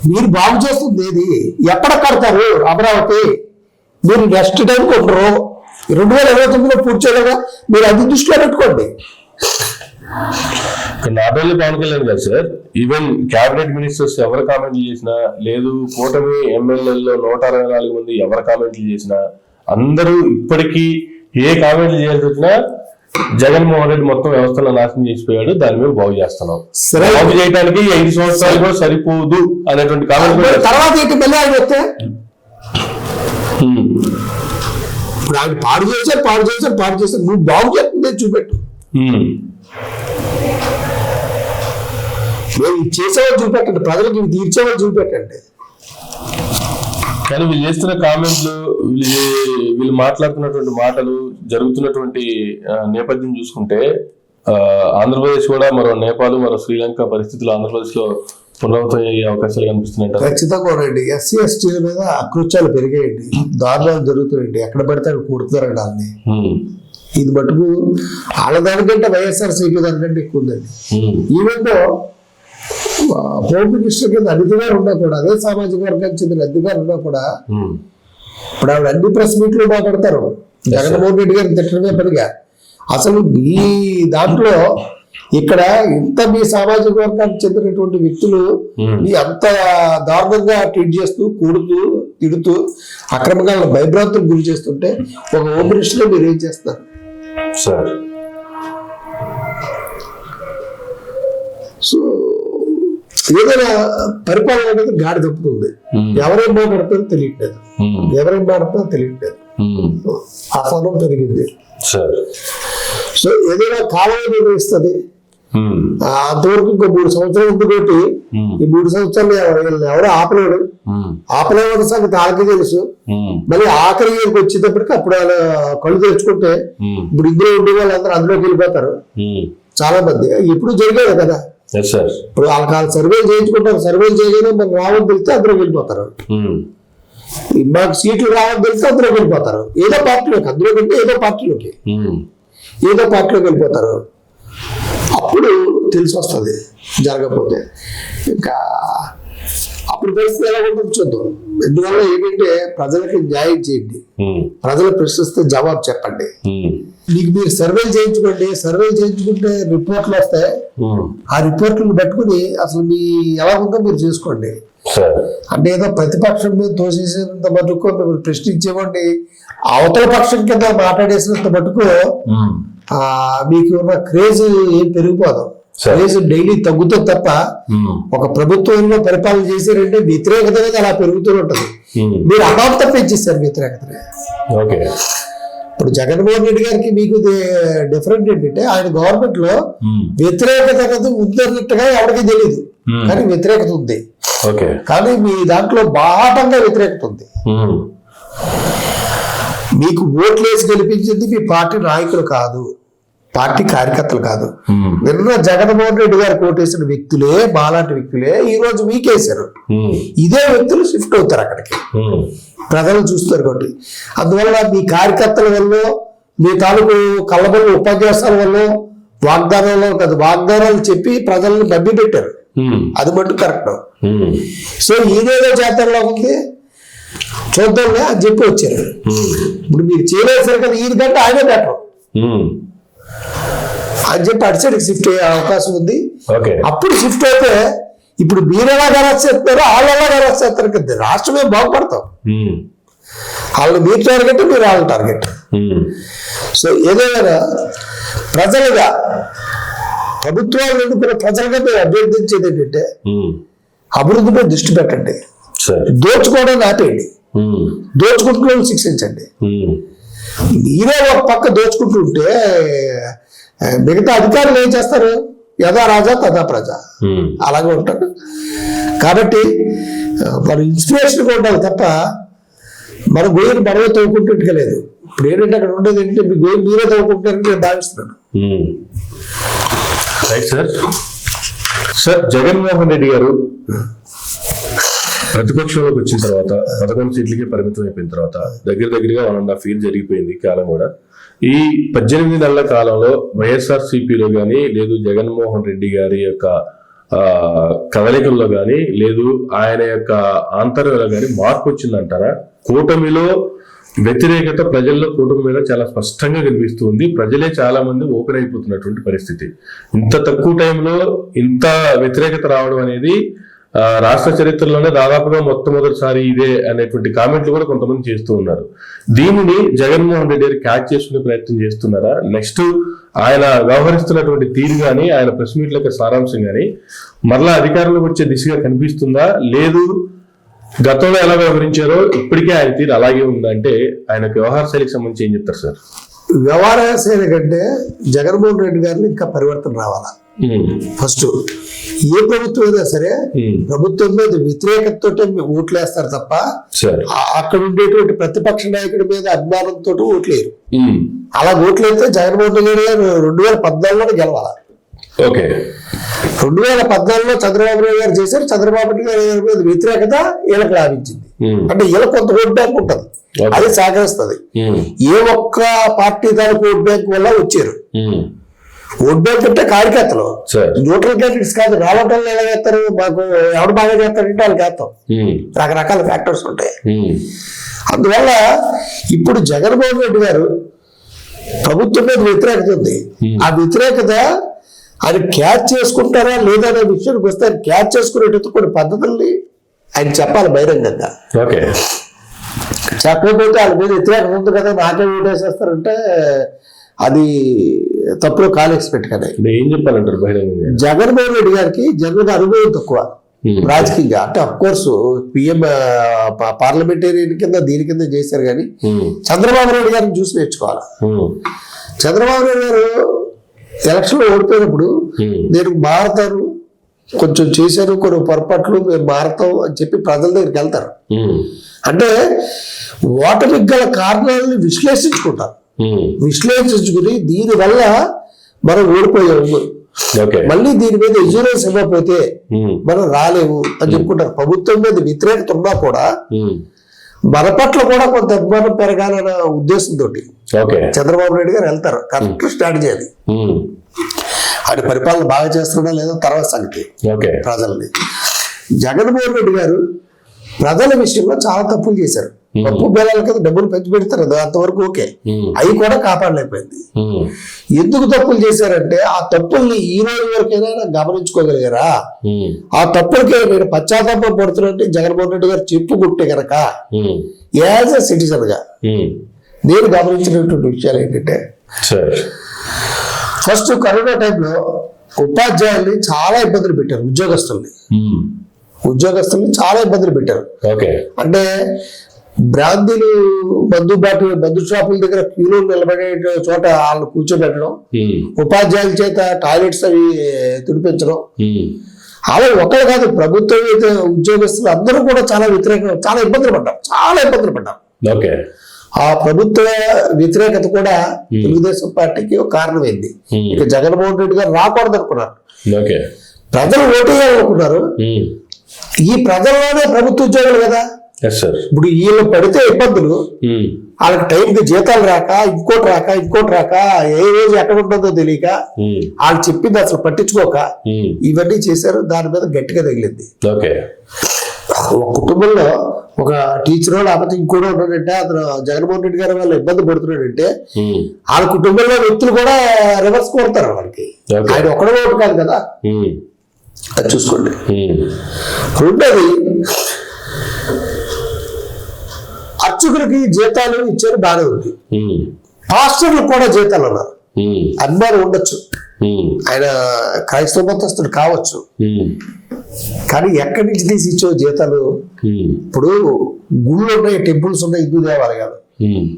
మీరు బాగు చేస్తుంది ఏది? ఎక్కడ కడతారు అమరావతి? మీరు నెక్స్ట్ టైం కొంటారు 2029లో పూర్తి చేయలేదా? మీరు అది దృష్టిలో పెట్టుకోండి. నాట్ ఓన్లీ పవన్ కళ్యాణ్ గారు సార్, ఈవెన్ క్యాబినెట్ మినిస్టర్స్ ఎవరు కామెంట్లు చేసినా, లేదు కూటమి ఎమ్మెల్యేల్లో 164 మంది ఎవరు కామెంట్లు చేసినా, అందరూ ఇప్పటికీ ఏ కామెంట్లు చేయాల్సి వచ్చినా జగన్మోహన్ రెడ్డి మొత్తం వ్యవస్థలో నాశనం చేసిపోయాడు, దాని మీద బాగు చేస్తున్నాం, బాగు చేయడానికి 5 సంవత్సరాలు కూడా సరిపోదు అనేటువంటి కామెంట్. తర్వాత ఇప్పుడు ఆయన పాడు చేశారు. నువ్వు బాగు చేస్తుందే చూపెట్టు. మేము చేసేవాళ్ళు చూపెట్టండి, ప్రజలకు ఇవి తీర్చేవాళ్ళు చూపెట్టండి. కానీ వీళ్ళు చేస్తున్న కామెంట్లు, వీళ్ళు మాట్లాడుతున్నటువంటి మాటలు, జరుగుతున్నటువంటి నేపథ్యం చూసుకుంటే ఆంధ్రప్రదేశ్ కూడా మరో నేపాల్, మరో శ్రీలంక పరిస్థితులు ఆంధ్రప్రదేశ్ లో పునరావృతం అయ్యే అవకాశాలు కనిపిస్తున్నాయి. ఖచ్చితంగా ఉండండి. ఎస్సీ ఎస్టీల మీద అకృత్యాలు పెరిగాయండి, దారుణాలు జరుగుతాయండి, ఎక్కడ పడితే అక్కడ కూడుతున్నారండి వాళ్ళని. ఇది మటుకు వాళ్ళ దానికంటే వైఎస్ఆర్సీపీ దానికంటే ఎక్కువ ఉందండి. ఈవెన్ హోమ్ మినిస్టర్ కింద అధికారులు ఉన్నా కూడా, అదే సామాజిక వర్గానికి చెందిన అధికారులు ఉన్నా కూడా, ఇప్పుడు ఆవిడ అన్ని ప్రెస్ మీట్లు మాట్లాడతారు జగన్మోహన్ రెడ్డి గారిని తిట్టడమే పనిగా. అసలు ఈ దాంట్లో ఇక్కడ ఇంత మీ సామాజిక వర్గానికి చెందినటువంటి వ్యక్తులు అంత దారుణంగా ట్రీట్ చేస్తూ, కూడుతూ, తిడుతూ, అక్రమంగా భయభ్రాంతులు గురి చేస్తుంటే ఒక హోమ్ మినిస్టర్ మీరు ఏం చేస్తారు సార్? సో ఏదైనా పరిపాలన అనేది గాడి తప్పుతుంది. ఎవరేం మాట్లాడతారో తెలియట్లేదు, అసహనం పెరిగింది. సో ఏదైనా కాలం నిర్వహిస్తుంది. అంతవరకు ఇంకో 3 సంవత్సరాలు ఉంది కాబట్టి ఈ 3 సంవత్సరాలు ఎవరో ఆపలేని సంగతి వాళ్ళకి తెలుసు. మళ్ళీ ఆఖరి ఇయర్కి వచ్చేటప్పటికి అప్పుడు వాళ్ళ కళ్ళు తెరుచుకుంటే ఇప్పుడు ఇందులో ఉండే వాళ్ళందరూ అందులోకి వెళ్ళిపోతారు చాలా మంది. ఎప్పుడు జరిగేది కదా. ఇప్పుడు వాళ్ళకి సర్వేలు చేయించుకుంటారు, సర్వేలు చేయగానే మనకు రావని తెలిస్తే అందులోకి వెళ్ళిపోతారు. మాకు సీట్లు రావని తెలిస్తే అందులోకి వెళ్ళిపోతారు. ఏదో పార్టీలోకి వెళ్ళిపోతారు. అప్పుడు తెలిసి వస్తుంది జరగకపోతే. ఇంకా అప్పుడు పరిస్థితి ఎలా ఉంటుంది చూద్దాం. ఎందువల్ల ఏంటంటే ప్రజలకి న్యాయం చేయండి, ప్రజలు ప్రశ్నిస్తే జవాబు చెప్పండి. మీకు మీరు సర్వేలు చేయించుకుంటే రిపోర్ట్లు వస్తాయి. ఆ రిపోర్ట్లను పట్టుకుని అసలు మీ ఎలా ఉందో మీరు చూసుకోండి. అంటే ఏదో ప్రతిపక్షం మీద తోసేసినంత మటుకు మిమ్మల్ని ప్రశ్నించేవాడిని అవతల పక్షం కింద మాట్లాడేసినంత మటుకు మీకు ఉన్న క్రేజ్ ఏం పెరిగిపోదు. క్రేజ్ డైలీ తగ్గుతుంది తప్ప ఒక ప్రభుత్వంలో పరిపాలన చేశారంటే వ్యతిరేకత అనేది అలా పెరుగుతూ ఉంటుంది. మీరు అమాంతం పెంచేస్తారు వ్యతిరేకతని. ఇప్పుడు జగన్మోహన్ రెడ్డి గారికి మీకు డిఫరెంట్ ఏంటంటే ఆయన గవర్నమెంట్ లో వ్యతిరేకత అనేది ఉందన్నట్టుగా ఎవరికి తెలియదు, కానీ వ్యతిరేకత ఉంది. కానీ మీ దాంట్లో బాటంగా వ్యతిరేకత ఉంది. మీకు ఓట్లేసి గెలిపించింది మీ పార్టీ నాయకులు కాదు, పార్టీ కార్యకర్తలు కాదు. నిన్న జగన్మోహన్ రెడ్డి గారు ఓటేసిన వ్యక్తులే, మాలాంటి వ్యక్తులే ఈ రోజు మీకేశారు. ఇదే వ్యక్తులు షిఫ్ట్ అవుతారు అక్కడికి, ప్రజలు చూస్తారు కాబట్టి. అందువల్ల మీ కార్యకర్తల వల్ల, మీ తాలూకు కళ్ళబొల్లి ఉపన్యాసాల వల్ల, వాగ్దానాలు కాదు, వాగ్దానాలు చెప్పి ప్రజల్ని మభ్య పెట్టారు. అది మట్టు కరెక్ట్. సో ఇదేదో జాతరలో ఉంది, చూద్దాంలే అని చెప్పి వచ్చారు. ఇప్పుడు మీరు చేయలేసారు కదా, ఈయనకంటే ఆయనే బెటర్ అని చెప్పి అటు సైడ్కి షిఫ్ట్ అయ్యే అవకాశం ఉంది. అప్పుడు షిఫ్ట్ అయితే ఇప్పుడు మీరు ఎలా అరెస్ట్ చేస్తున్నారు, వాళ్ళు ఎలా అరెస్ట్ చేస్తారు కదా, రాష్ట్రమే బాగుపడతాం. వాళ్ళు మీరు టార్గెట్, మీరు వాళ్ళ టార్గెట్. సో ఏదైనా ప్రజలుగా, ప్రభుత్వాలు ఎన్నుకున్న ప్రజలుగా మేము అభ్యర్థించేది ఏంటంటే అభివృద్ధిపై దృష్టి పెట్టండి, దోచుకోవడం ఆపేయండి, దోచుకుంటూ శిక్షించండి. మీరే ఒక పక్క దోచుకుంటుంటే మిగతా అధికారులు ఏం చేస్తారు? యథా రాజా తథా ప్రజ, అలాగే ఉంటారు. కాబట్టి మన ఇన్స్పిరేషన్గా ఉండాలి తప్ప మన గోయిని మనమే తవ్వుకుంటుంటే లేదు. ఇప్పుడు ఏంటంటే అక్కడ ఉండేది ఏంటంటే మీ గోయి మీరే తవ్వుకుంటారని నేను భావిస్తున్నాను. Right sir. Sir, Jaganmohan Reddy గారు ప్రతిపక్షంలోకి వచ్చిన తర్వాత 11 సీట్లకి పరిమితం అయిపోయిన తర్వాత దగ్గరగా 1.5 years జరిగిపోయింది కాలం కూడా. ఈ 18 నెలల కాలంలో వైఎస్ఆర్సీపీలో కానీ లేదు, జగన్మోహన్ రెడ్డి గారి యొక్క కదలికల్లో కానీ లేదు, ఆయన యొక్క ఆంతర్యంలో కానీ మార్పు వచ్చిందంటారా? కూటమిలో వ్యతిరేకత ప్రజల్లో కూటమి మీద చాలా స్పష్టంగా కనిపిస్తుంది. ప్రజలే చాలా మంది ఓపెన్ అయిపోతున్నటువంటి పరిస్థితి. ఇంత తక్కువ టైంలో ఇంత వ్యతిరేకత రావడం అనేది రాష్ట్ర చరిత్రలోనే దాదాపుగా మొట్టమొదటిసారి ఇదే అనేటువంటి కామెంట్లు కూడా కొంతమంది చేస్తూ ఉన్నారు. దీనిని జగన్మోహన్ రెడ్డి గారు క్యాచ్ చేసుకునే ప్రయత్నం చేస్తున్నారా? నెక్స్ట్ ఆయన వ్యవహరిస్తున్నటువంటి తీరు కానీ, ఆయన ప్రెస్ మీట్ల యొక్క సారాంశం కానీ మరలా అధికారంలోకి వచ్చే దిశగా కనిపిస్తుందా? లేదు, గతంలో ఎలా వ్యవహరించారో ఇప్పటికే ఆయన తీరు అలాగే ఉందంటే ఆయన వ్యవహార శైలికి సంబంధించి ఏం చెప్తారు సార్? వ్యవహార శైలి కంటే జగన్మోహన్ రెడ్డి గారిని ఇంకా పరివర్తన రావాలా. ఫస్ట్ ఏ ప్రభుత్వం అయినా సరే ప్రభుత్వం మీద వ్యతిరేకతతో ఓట్లు వేస్తారు తప్ప అక్కడ ఉండేటువంటి ప్రతిపక్ష నాయకుడి మీద అభిమానంతో ఓట్లేరు. అలా ఓట్లు వేస్తే జగన్మోహన్ రెడ్డి గారు 2014లో గెలవాలి. 2014లో చంద్రబాబు నాయుడు గారు చేశారు. చంద్రబాబు నాయుడు గారి మీద వ్యతిరేకత వీళ్ళకి లాభించింది. అంటే వీళ్ళకి కొంత ఓట్ బ్యాంక్ ఉంటుంది, అది సహకరిస్తుంది. ఏ ఒక్క పార్టీ దానికి ఓట్ బ్యాంక్ వల్ల వచ్చారు. ఓట్ బ్యాంక్ అంటే కార్యకర్తలు, న్యూట్రల్ క్యాండిడేట్స్ కాదు. రావటం ఎలా చేస్తారు? మాకు ఎవడు బాగా చేస్తారంటే వాళ్ళకి వేస్తాం. రకరకాల ఫ్యాక్టర్స్ ఉంటాయి. అందువల్ల ఇప్పుడు జగన్మోహన్ రెడ్డి గారు ప్రభుత్వం మీద వ్యతిరేకత ఉంది. ఆ వ్యతిరేకత ఆయన క్యాచ్ చేసుకుంటారా లేదా అనే విషయానికి వస్తే ఆయన క్యాచ్ చేసుకునేటట్టు కొన్ని పద్ధతుల్ని ఆయన చెప్పాలి బహిరంగంగా. చెప్పకపోతే వాళ్ళ మీద వ్యతిరేకత ఉంది కదా, నాకే ఓటేసేస్తారంటే అది తప్పులో కాలేసి పెట్టుకనే. ఏం చెప్పాలంటారు బహిరంగంగా? జగన్మోహన్ రెడ్డి గారికి జనరల్గా అనుభవం తక్కువ రాజకీయంగా. అంటే అఫ్ కోర్స్ పిఎం పార్లమెంటేరియన్ కింద దీని కింద చేశారు కానీ చంద్రబాబు నాయుడు గారిని చూసి నేర్చుకోవాలి. చంద్రబాబు నాయుడు గారు ఎలక్షన్ లో ఓడిపోయినప్పుడు నేను మారతాను, కొంచెం చేశాను, కొన్ని పొరపాట్లు, మేము మారతాం అని చెప్పి ప్రజల దగ్గరికి వెళ్తారు. అంటే ఓటమికి గల కారణాలను విశ్లేషించుకుంటారు. విశ్లేషించుకుని దీనివల్ల మనం ఓడిపోయాము, మళ్ళీ దీని మీద ఎజ్యూరెన్స్ ఇవ్వకపోతే మనం రాలేము అని చెప్పుకుంటారు. ప్రభుత్వం మీద వ్యతిరేకత ఉన్నా కూడా మన పట్ల కూడా కొంత అభిమానం పెరగాలన్న ఉద్దేశంతో చంద్రబాబు నాయుడు గారు వెళ్తారు. కరెక్ట్ స్ట్రాటజీ అది. ఆయన పరిపాలన బాగా చేస్తున్నా లేదా తర్వాత సంగతి. ప్రజల్ని జగన్మోహన్ రెడ్డి గారు ప్రజల విషయంలో చాలా తప్పులు చేశారు. పప్పు బేలాల కింద డబ్బులు పెంచి పెడతారు, అంతవరకు ఓకే. అవి కూడా కాపాడలేకపోయింది. ఎందుకు తప్పులు చేశారంటే ఆ తప్పుల్ని ఈ రోజు వరకైనా గమనించుకోగలిగారా? ఆ తప్పులకి నేను పశ్చాత్తాపం పడుతున్నట్టు జగన్మోహన్ రెడ్డి గారు చెప్పుకుంటే కనుక యాజ్ ఎ సిటిజన్ గా నేను గమనించినటువంటి విషయాలు ఏంటంటే, ఫస్ట్ కరోనా టైంలో ఉపాధ్యాయుల్ని చాలా ఇబ్బందులు పెట్టారు. ఉద్యోగస్తుల్ని చాలా ఇబ్బందులు పెట్టారు. అంటే బ్రాందీలు మందు షాపుల దగ్గర క్యూలో నిలబడే చోట వాళ్ళు కూర్చోబెట్టడం, ఉపాధ్యాయుల చేత టాయిలెట్స్ అవి తుడిపించడం. అలా ఒకరు కాదు, ప్రభుత్వ ఉద్యోగస్తులు అందరూ కూడా చాలా వ్యతిరేకంగా చాలా ఇబ్బందులు పడ్డారు. ఓకే. ఆ ప్రభుత్వ వ్యతిరేకత కూడా తెలుగుదేశం పార్టీకి ఒక కారణమైంది. ఇక జగన్మోహన్ రెడ్డి గారు రాకూడదు అనుకున్నారు. ఓకే. ప్రజలు ఓటేయాలనుకున్నారు. ఈ ప్రజల్లోనే ప్రభుత్వ ఉద్యోగులు కదా. ఇప్పుడు వీళ్ళు పడితే ఇబ్బందులు, వాళ్ళకి టైంకి జీతాలు రాక ఇంకోటి రాక ఏ రోజు ఎక్కడ ఉంటుందో తెలియక వాళ్ళు చెప్పింది అసలు పట్టించుకోక ఇవన్నీ చేశారు. దాని మీద గట్టిగా తగిలింది. ఒక కుటుంబంలో ఒక టీచర్ లేకపోతే ఇంకోటి ఉన్నాడంటే అతను జగన్మోహన్ రెడ్డి గారి వల్ల ఇబ్బంది పడుతున్నాడంటే వాళ్ళ కుటుంబంలో వ్యక్తులు కూడా రివర్స్ కోరుతారు వాళ్ళకి. ఆయన ఒక్కడే ఒకటి కాదు కదా, అది చూసుకోండి. రెండోది, అర్చకులకి జీతాలు ఇచ్చారు, బాగానే ఉంది. పాస్టర్లకు కూడా జీతాలు అన్నారు. అభిమానం ఉండొచ్చు, ఆయన క్రైస్తవ మతస్థుడు కావచ్చు, కానీ ఎక్కడి నుంచి తీసి ఇచ్చో జీతాలు? ఇప్పుడు గుళ్ళు ఉన్నాయి, టెంపుల్స్ ఉన్నాయి, హిందూ దేవాలయాలు.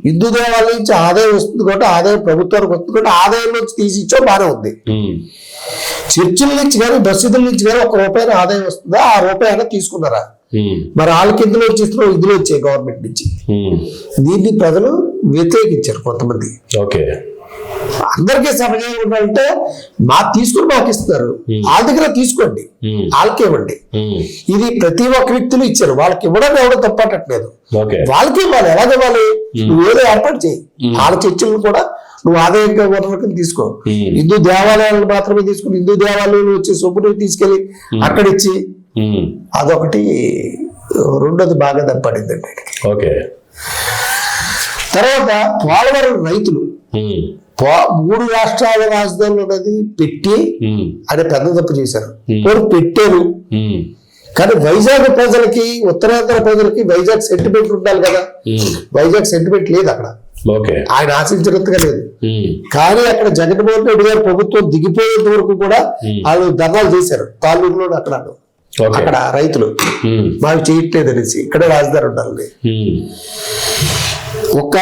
హిందూ దేవాలయం నుంచి ఆదాయం వస్తుంది కాబట్టి ఆదాయం ప్రభుత్వానికి వస్తుంది కాబట్టి ఆదాయం నుంచి తీసి ఇచ్చో బాగానే ఉంది. చర్చిల నుంచి కానీ మసీదుల నుంచి కానీ ₹1 ఆదాయం వస్తుందా? ₹1 తీసుకున్నారా? మరి వాళ్ళకి ఇందులో వచ్చేస్తున్నాం, ఇందులో వచ్చాయి గవర్నమెంట్ నుంచి. దీన్ని ప్రజలు వ్యతిరేకించారు కొంతమంది. అందరికీ సమయం ఉండాలంటే తీసుకుని మాకు ఇస్తున్నారు, వాళ్ళ దగ్గర తీసుకోండి, వాళ్ళకి ఇవ్వండి. ఇది ప్రతి ఒక్క వ్యక్తులు ఇచ్చారు, వాళ్ళకి ఇవ్వడం ఎవడో తప్పట్టట్లేదు, వాళ్ళకి ఇవ్వాలి. ఎలాగ ఇవ్వాలి? నువ్వు ఏదో ఏర్పాటు చేయి. వాళ్ళ చర్చలను కూడా నువ్వు ఆదాయంగా వనరులకు తీసుకో. హిందూ దేవాలయాలను మాత్రమే తీసుకుని హిందూ దేవాలయాలు వచ్చి సొమ్ముని తీసుకెళ్లి అక్కడ ఇచ్చి అదొకటి. రెండోది బాగా దెబ్బపడిందండి. తర్వాత పోలవరం రైతులు 3 రాష్ట్రాల రాజధానులు అనేది పెట్టి ఆయన పెద్ద తప్పు చేశారు. పెట్టారు, కానీ వైజాగ్ ప్రజలకి, ఉత్తరాంధ్ర ప్రజలకి వైజాగ్ సెంటిమెంట్ ఉండాలి కదా. వైజాగ్ సెంటిమెంట్ లేదు అక్కడ, ఆయన ఆశించినంతగా లేదు. కానీ అక్కడ జగన్మోహన్ రెడ్డి గారు ప్రభుత్వం దిగిపోయేంత వరకు కూడా వాళ్ళు ధర్నాలు చేశారు. తాలూరులో అక్కడ రైతులు మాకు చేయట్లేదు అనేసి, ఇక్కడే రాజధాని ఉండాలని. ఒక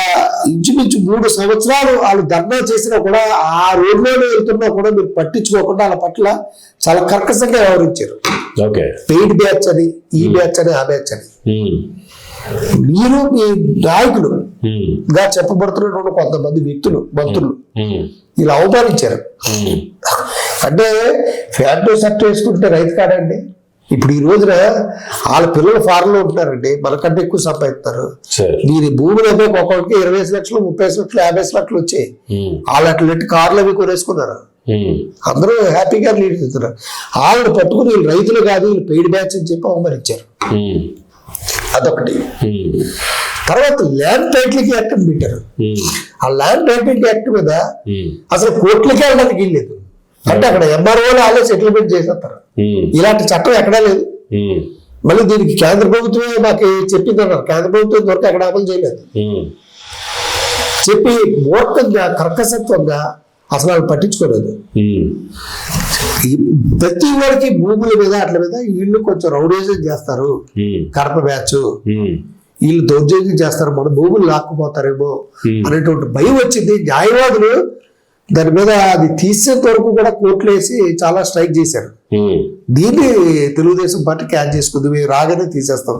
ఇంచుమించు 3 సంవత్సరాలు వాళ్ళు ధర్నా చేసినా కూడా, ఆ రోడ్లోనే వెళ్తున్నా కూడా మీరు పట్టించుకోకుండా వాళ్ళ పట్ల చాలా కర్కశంగా వ్యవహరించారు. పెయిడ్ బ్యాచ్ అని, ఈ బ్యాచ్ అని, ఆ బ్యాచ్ అని. మీరు మీ నాయకులు గా చెప్పబడుతున్నటువంటి కొంతమంది వ్యక్తులు, మంత్రులు ఇలా అవమానించారు. అంటే ఫ్యాంట్ షర్ట్ వేసుకుంటే రైతు కాడండి. ఇప్పుడు ఈ రోజున వాళ్ళ పిల్లలు ఫారెన్ లో ఉంటున్నారండి, మనకంటే ఎక్కువ సంపాదిస్తారు. దీని భూములు అయితే ఒక్కొక్కరికి 25 లక్షలు, 30 లక్షలు, 50 లక్షలు వచ్చాయి. వాళ్ళు అట్లా కార్లు అవి కొనేసుకున్నారు. అందరూ హ్యాపీగా లీడ్ చేస్తున్నారు. వాళ్ళని పట్టుకుని వీళ్ళు రైతులు కాదు, వీళ్ళు పెయిడ్ బ్యాచ్ అని చెప్పి అవమానించారు. అదొకటి. తర్వాత ల్యాండ్ టైటిలింగ్ యాక్ట్ అని పెట్టారు. ఆ ల్యాండ్ టైటిలింగ్ యాక్ట్ మీద అసలు కోర్టులకే వెళ్ళడానికి వీల్లేదు. అంటే అక్కడ ఎంఆర్ఓలు వాళ్ళే సెటిల్మెంట్ చేసేస్తారు. ఇలాంటి చట్టం ఎక్కడా లేదు. మళ్ళీ దీనికి కేంద్ర ప్రభుత్వమే మాకు చెప్పింది అన్నారు. కేంద్ర ప్రభుత్వం వరకు ఎక్కడ అమలు చేయలేదు. చెప్పి మూర్ఖంగా, కర్కశత్వంగా అసలు వాళ్ళు పట్టించుకోలేదు. ప్రతి వాడికి భూముల మీద అట్ల మీద వీళ్ళు కొంచెం రౌడేజం చేస్తారు, కడప బ్యాచ్, వీళ్ళు దౌర్జన్యం చేస్తారు, మన భూములు లాక్కుపోతారేమో అనేటువంటి భయం వచ్చింది. న్యాయవాదులు దాని మీద అది తీసేంత వరకు కూడా కోర్టులు వేసి చాలా స్ట్రైక్ చేశారు. దీన్ని తెలుగుదేశం పార్టీ క్యాచ్ చేసుకుంది, మేము రాగానే తీసేస్తాం,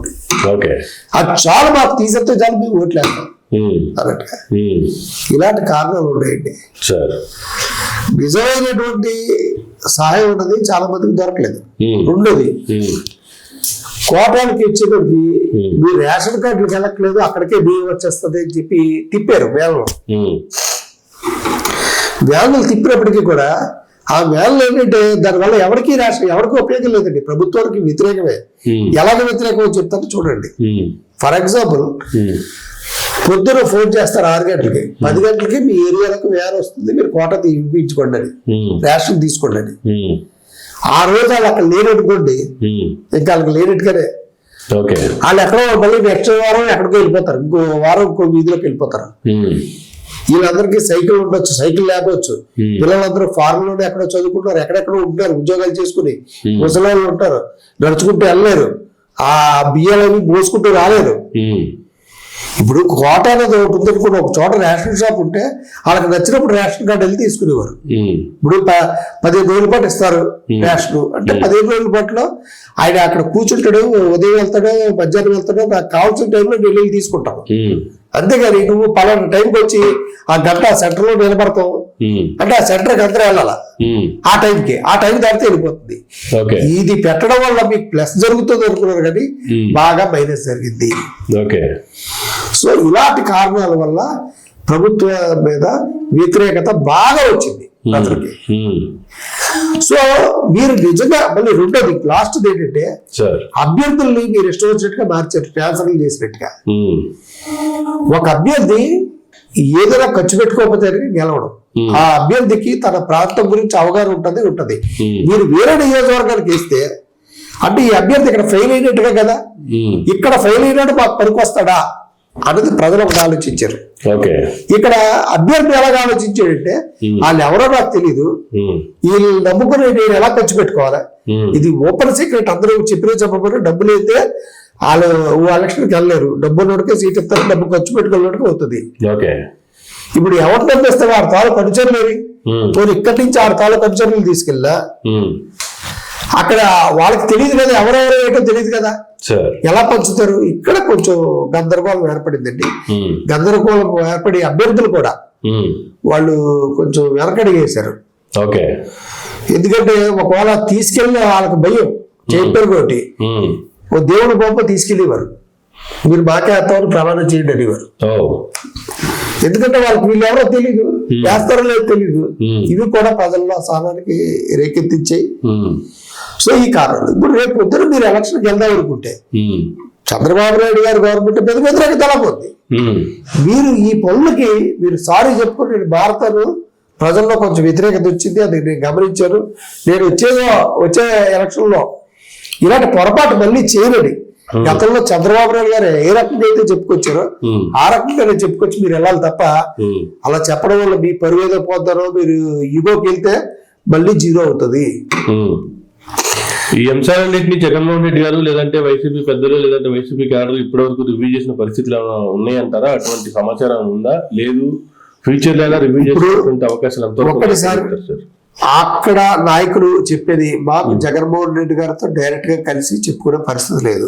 అది చాలా మాకు తీసేస్తే చాలు మేము ఓట్లు వేస్తాం అన్నట్టుగా. ఇలాంటి కారణాలు ఉన్నాయండి. నిజమైనటువంటి సహాయం ఉన్నది చాలా మందికి దొరకలేదు. రెండోది, కోటానికి ఇచ్చేటప్పటికి మీరు రేషన్ కార్డులకు వెళ్ళట్లేదు, అక్కడికే బియ్యం వచ్చేస్తుంది అని చెప్పి తిప్పారు వేలలో. వ్యాన్లు తిప్పినప్పటికీ కూడా ఆ వ్యాన్లు ఏంటంటే దానివల్ల ఎవరికి ఉపయోగం లేదండి, ప్రభుత్వానికి వ్యతిరేకమే. ఎలాగ వ్యతిరేకమో చెప్తారో చూడండి. ఫర్ ఎగ్జాంపుల్, పొద్దున ఫోన్ చేస్తారు 6 గంటలకి, 10 గంటలకి మీ ఏరియాలకు వ్యాన్ వస్తుంది, మీరు కోట ఇప్పించుకోండి అని, రేషన్ తీసుకోండి అని. ఆ రోజు వాళ్ళు అక్కడ లేనట్టుకోండి, ఇంకా వాళ్ళకి లేనట్టుగానే వాళ్ళు ఎక్కడో మళ్ళీ నెక్స్ట్ వారం ఎక్కడికో వెళ్ళిపోతారు, ఇంకో వారం ఇంకో వీధిలోకి వెళ్ళిపోతారు. వీళ్ళందరికీ సైకిల్ ఉండొచ్చు, సైకిల్ లేకపోవచ్చు. పిల్లలందరూ ఫారెన్ లోనే ఎక్కడో చదువుకుంటారు, ఎక్కడెక్కడో ఉంటారు, ఉద్యోగాలు చేసుకుని. ముసలాళ్ళు ఉంటారు, నడుచుకుంటూ వెళ్ళలేరు, ఆ బియ్యాలవి మోసుకుంటూ రాలేరు. ఇప్పుడు కోట అనేది ఒకటి ఉంది అనుకోండి, ఒక చోట రేషన్ షాప్ ఉంటే వాళ్ళకి నచ్చినప్పుడు రేషన్ కార్డు వెళ్ళి తీసుకునేవారు. ఇప్పుడు 15 రోజుల పాటు ఇస్తారు రేషన్ అంటే 15 రోజుల పాటులో ఆయన అక్కడ కూర్చుంటాడు, ఉదయం వెళ్తాడో మధ్యాహ్నం వెళ్తాడో, నాకు కావాల్సిన టైంలో నేను వెళ్ళి తీసుకుంటాను. అంతేగాని నువ్వు పలానా టైంకి వచ్చి ఆ గంట సెంటర్ లో నిలబడతావు అంటే ఆ సెంటర్కి అందరూ వెళ్ళాలా ఆ టైం దాటితే వెళ్ళిపోతుంది. ఇది పెట్టడం వల్ల మీకు ప్లస్ జరుగుతుంది అనుకున్నారు కానీ బాగా మైనస్ జరిగింది. సో ఇలాంటి కారణాల వల్ల ప్రభుత్వ మీద వ్యతిరేకత బాగా వచ్చింది అతనికి. సో మీరు నిజంగా మళ్ళీ రెండోది లాస్ట్ ఏంటంటే అభ్యర్థుల్ని మీరు ఇష్టం వచ్చినట్టుగా మార్చారు, ట్రాన్స్ఫర్లు చేసినట్టుగా. ఒక అభ్యర్థి ఏదైనా ఖర్చు పెట్టుకోకపోతే గెలవడం, ఆ అభ్యర్థికి తన ప్రాంతం గురించి అవగాహన ఉంటది. మీరు వేరే నియోజకవర్గానికి వేస్తే అంటే ఈ అభ్యర్థి ఇక్కడ ఫెయిల్ అయినట్టుగా కదా, ఇక్కడ ఫెయిల్ అయినట్టు మాకు పనికొస్తాడా అనేది ప్రజలు ఒకటి ఆలోచించారు. ఇక్కడ అభ్యర్థి ఎలాగ ఆలోచించాడంటే వాళ్ళు ఎవరో నాకు తెలీదు, వీళ్ళు నమ్ముకుని నేను ఎలా ఖర్చు పెట్టుకోవాలి, ఇది ఓపెన్ సీక్రెట్, అందరూ చెప్పకపోతే డబ్బులు అయితే వాళ్ళు ఎలక్షన్కి వెళ్ళలేరు, డబ్బు ఉన్నోడికే సీట్ ఇస్తారు, డబ్బు ఖర్చు పెట్టుకున్నోడికి అవుతుంది. ఇప్పుడు ఎవరు పంపిస్తే 6 తాలూకు అనుచరులు ఇక్కడి నుంచి 6 తాలూకు అనుచరులు తీసుకెళ్ళా అక్కడ వాళ్ళకి తెలియదు కదా, ఎవరెవరో ఏంటో తెలియదు కదా, ఎలా పంచుతారు. ఇక్కడ కొంచెం గందరగోళం ఏర్పడిందండి. గందరగోళం ఏర్పడి అభ్యర్థులు కూడా వాళ్ళు కొంచెం వెనకడిగేశారు. ఎందుకంటే ఒకవేళ తీసుకెళ్ళి వాళ్ళకి భయం చెప్పారు కాబట్టి ఓ దేవుడు గొప్ప తీసుకెళ్ళేవారు, మీరు మాకే అర్థమని ప్రమాణం చేయండి అనేవారు. ఎందుకంటే వాళ్ళకి వీళ్ళు ఎవరో తెలియదు, వేస్తారో లేదో తెలియదు. ఇవి కూడా ప్రజల్లో అసహనానికి రేకెత్తించాయి. సో ఈ కారణం ఇప్పుడు రేపు పొద్దున మీరు ఎలక్షన్కి వెళ్దాం అనుకుంటే చంద్రబాబు నాయుడు గారి గవర్నమెంట్ మీద వ్యతిరేకత ఎలా పోతుంది. మీరు ఈ పనులకి మీరు సారీ చెప్పుకుని నేను భారతను ప్రజల్లో కొంచెం వ్యతిరేకత వచ్చింది, అది నేను గమనించాను, నేను వచ్చే ఎలక్షన్ లో ఇలాంటి పొరపాటు మళ్ళీ చేయలేని. గతంలో చంద్రబాబు నాయుడు గారు ఏ రకంగా అయితే చెప్పుకొచ్చారో ఆ రకంగానే చెప్పుకొచ్చి మీరు వెళ్ళాలి తప్ప అలా చెప్పడం వల్ల మీ పరువు ఏదో పోతారో, మీరు ఈగోకి వెళ్తే మళ్ళీ జీరో అవుతుంది. ఈ అంశాలన్నింటినీ జగన్మోహన్ రెడ్డి గారు లేదంటే వైసీపీ పెద్దలు లేదంటే వైసీపీ క్యాడర్లు ఇప్పటివరకు రివ్యూ చేసిన పరిస్థితులు ఉన్నాయంటారా? అటువంటి సమాచారం ఉందా? లేదు ఫ్యూచర్ లో రివ్యూ చేసేటువంటి అవకాశాలు ఒక్కటిసారి అక్కడ నాయకులు చెప్పేది మాకు జగన్మోహన్ రెడ్డి గారితో డైరెక్ట్ గా కలిసి చెప్పుకునే పరిస్థితి లేదు.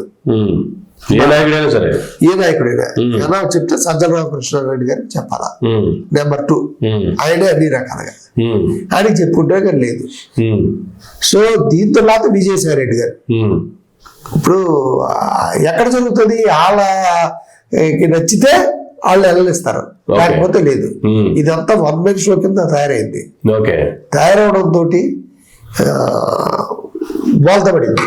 ఏ నాయకుడైనా సరే, ఏ నాయకుడైనా ఎలా చెప్తే సజ్జల రామకృష్ణారెడ్డి గారికి చెప్పాలా. నెంబర్ 2 ఆయనే అన్ని రకాలుగా ఆయనకి చెప్పుకుంటే కానీ లేదు. సో దీంతో లాత విజయసాయి రెడ్డి గారు ఇప్పుడు ఎక్కడ జరుగుతుంది, వాళ్ళకి నచ్చితే వాళ్ళు వెళ్ళనిస్తారు, లేకపోతే లేదు. ఇదంతా వన్ మెన్ షో కింద తయారైంది. తయారవడంతో బోల్తపడింది.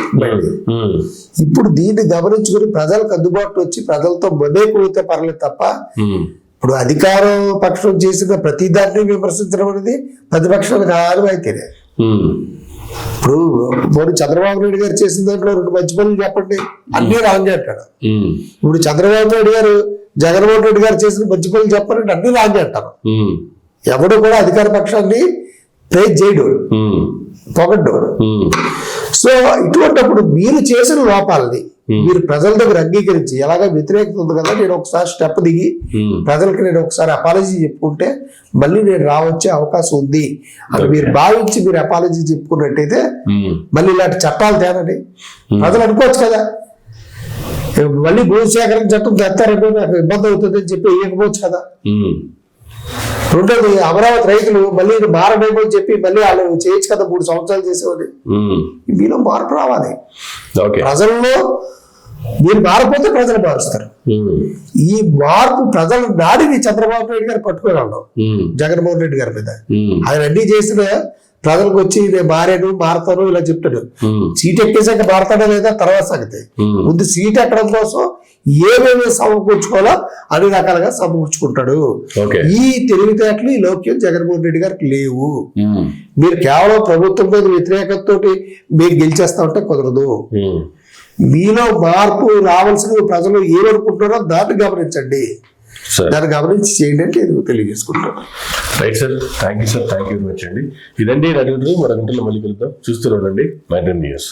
ఇప్పుడు దీన్ని గమనించుకుని ప్రజలకు అందుబాటులో వచ్చి ప్రజలతో మమేకమైతే పర్లేదు తప్ప ఇప్పుడు అధికార పక్షం చేసిన ప్రతి దాన్ని విమర్శించడం అనేది ప్రతిపక్షానికి ఆనవాయితీనే. ఇప్పుడు చంద్రబాబు నాయుడు గారు చేసిన దాంట్లో 2 మంచి పనులు చెప్పండి, అన్ని రాంగ్ అంటాడు. ఇప్పుడు చంద్రబాబు నాయుడు గారు జగన్మోహన్ రెడ్డి గారు చేసిన మంచి పనులు చెప్పాలంటే అన్ని రాంగ్ అంటారు. ఎవడు కూడా అధికార పక్షాన్ని ప్రేజ్ చేయడు, పొగడ్డు. సో ఇటువంటిప్పుడు మీరు చేసిన లోపాలని మీరు ప్రజల దగ్గర అంగీకరించి ఎలాగ వ్యతిరేకత ఉంది కదా, నేను ఒకసారి స్టెప్ దిగి ప్రజలకి నేను ఒకసారి అపాలజీ చెప్పుకుంటే మళ్ళీ నేను రావచ్చే అవకాశం ఉంది అని మీరు భావించి మీరు అపాలజీ చెప్పుకున్నట్టయితే మళ్ళీ ఇలాంటి చట్టాలు తేనండి ప్రజలు అనుకోవచ్చు కదా. మళ్ళీ భూసేకరణ చట్టం తెస్తారంటే నాకు ఇబ్బంది అవుతుంది అని చెప్పి వేయకపోవచ్చు కదా. రెండోది అమరావతి రైతులు మళ్ళీ మారడేమో అని చెప్పి మళ్ళీ వాళ్ళు చేయొచ్చు కదా, 3 సంవత్సరాలు చేసేవాళ్ళు. మీలో మార్పు రావాలి. ప్రజల్లో మీరు మారిపోతే ప్రజలు మారుస్తారు. ఈ మార్పు ప్రజల నాడిని చంద్రబాబు నాయుడు గారు పట్టుకోగలడు జగన్మోహన్ రెడ్డి గారి మీద. ఆయన అన్ని చేసిన ప్రజలకు వచ్చి నేను మారతాను ఇలా చెప్తాడు. సీట్ ఎక్కేసాక మారతాడా లేదా తర్వాత సంగతి. ముందు సీట్ ఎక్కడం కోసం ఏమేమి సమకూర్చుకోవాలో అన్ని రకాలుగా సమకూర్చుకుంటాడు. ఈ తెలివితేటలు ఈ లౌక్యం జగన్మోహన్ రెడ్డి గారికి లేవు. మీరు కేవలం ప్రభుత్వం మీద వ్యతిరేకతతో మీరు గెలిచేస్తా ఉంటే కుదరదు. మీలో మార్పు రావాల్సిన ప్రజలు ఏమనుకుంటున్నారో దాన్ని గమనించండి, దాన్ని గమనించి చేయండి అంటే తెలియజేసుకుంటాను. Right sir, thank you sir, thank you very much అండి. ఇదండి మరో గంటలో మళ్ళీ కలుద్దాం. చూస్తూ ఉండండి మైండ్ న్యూస్.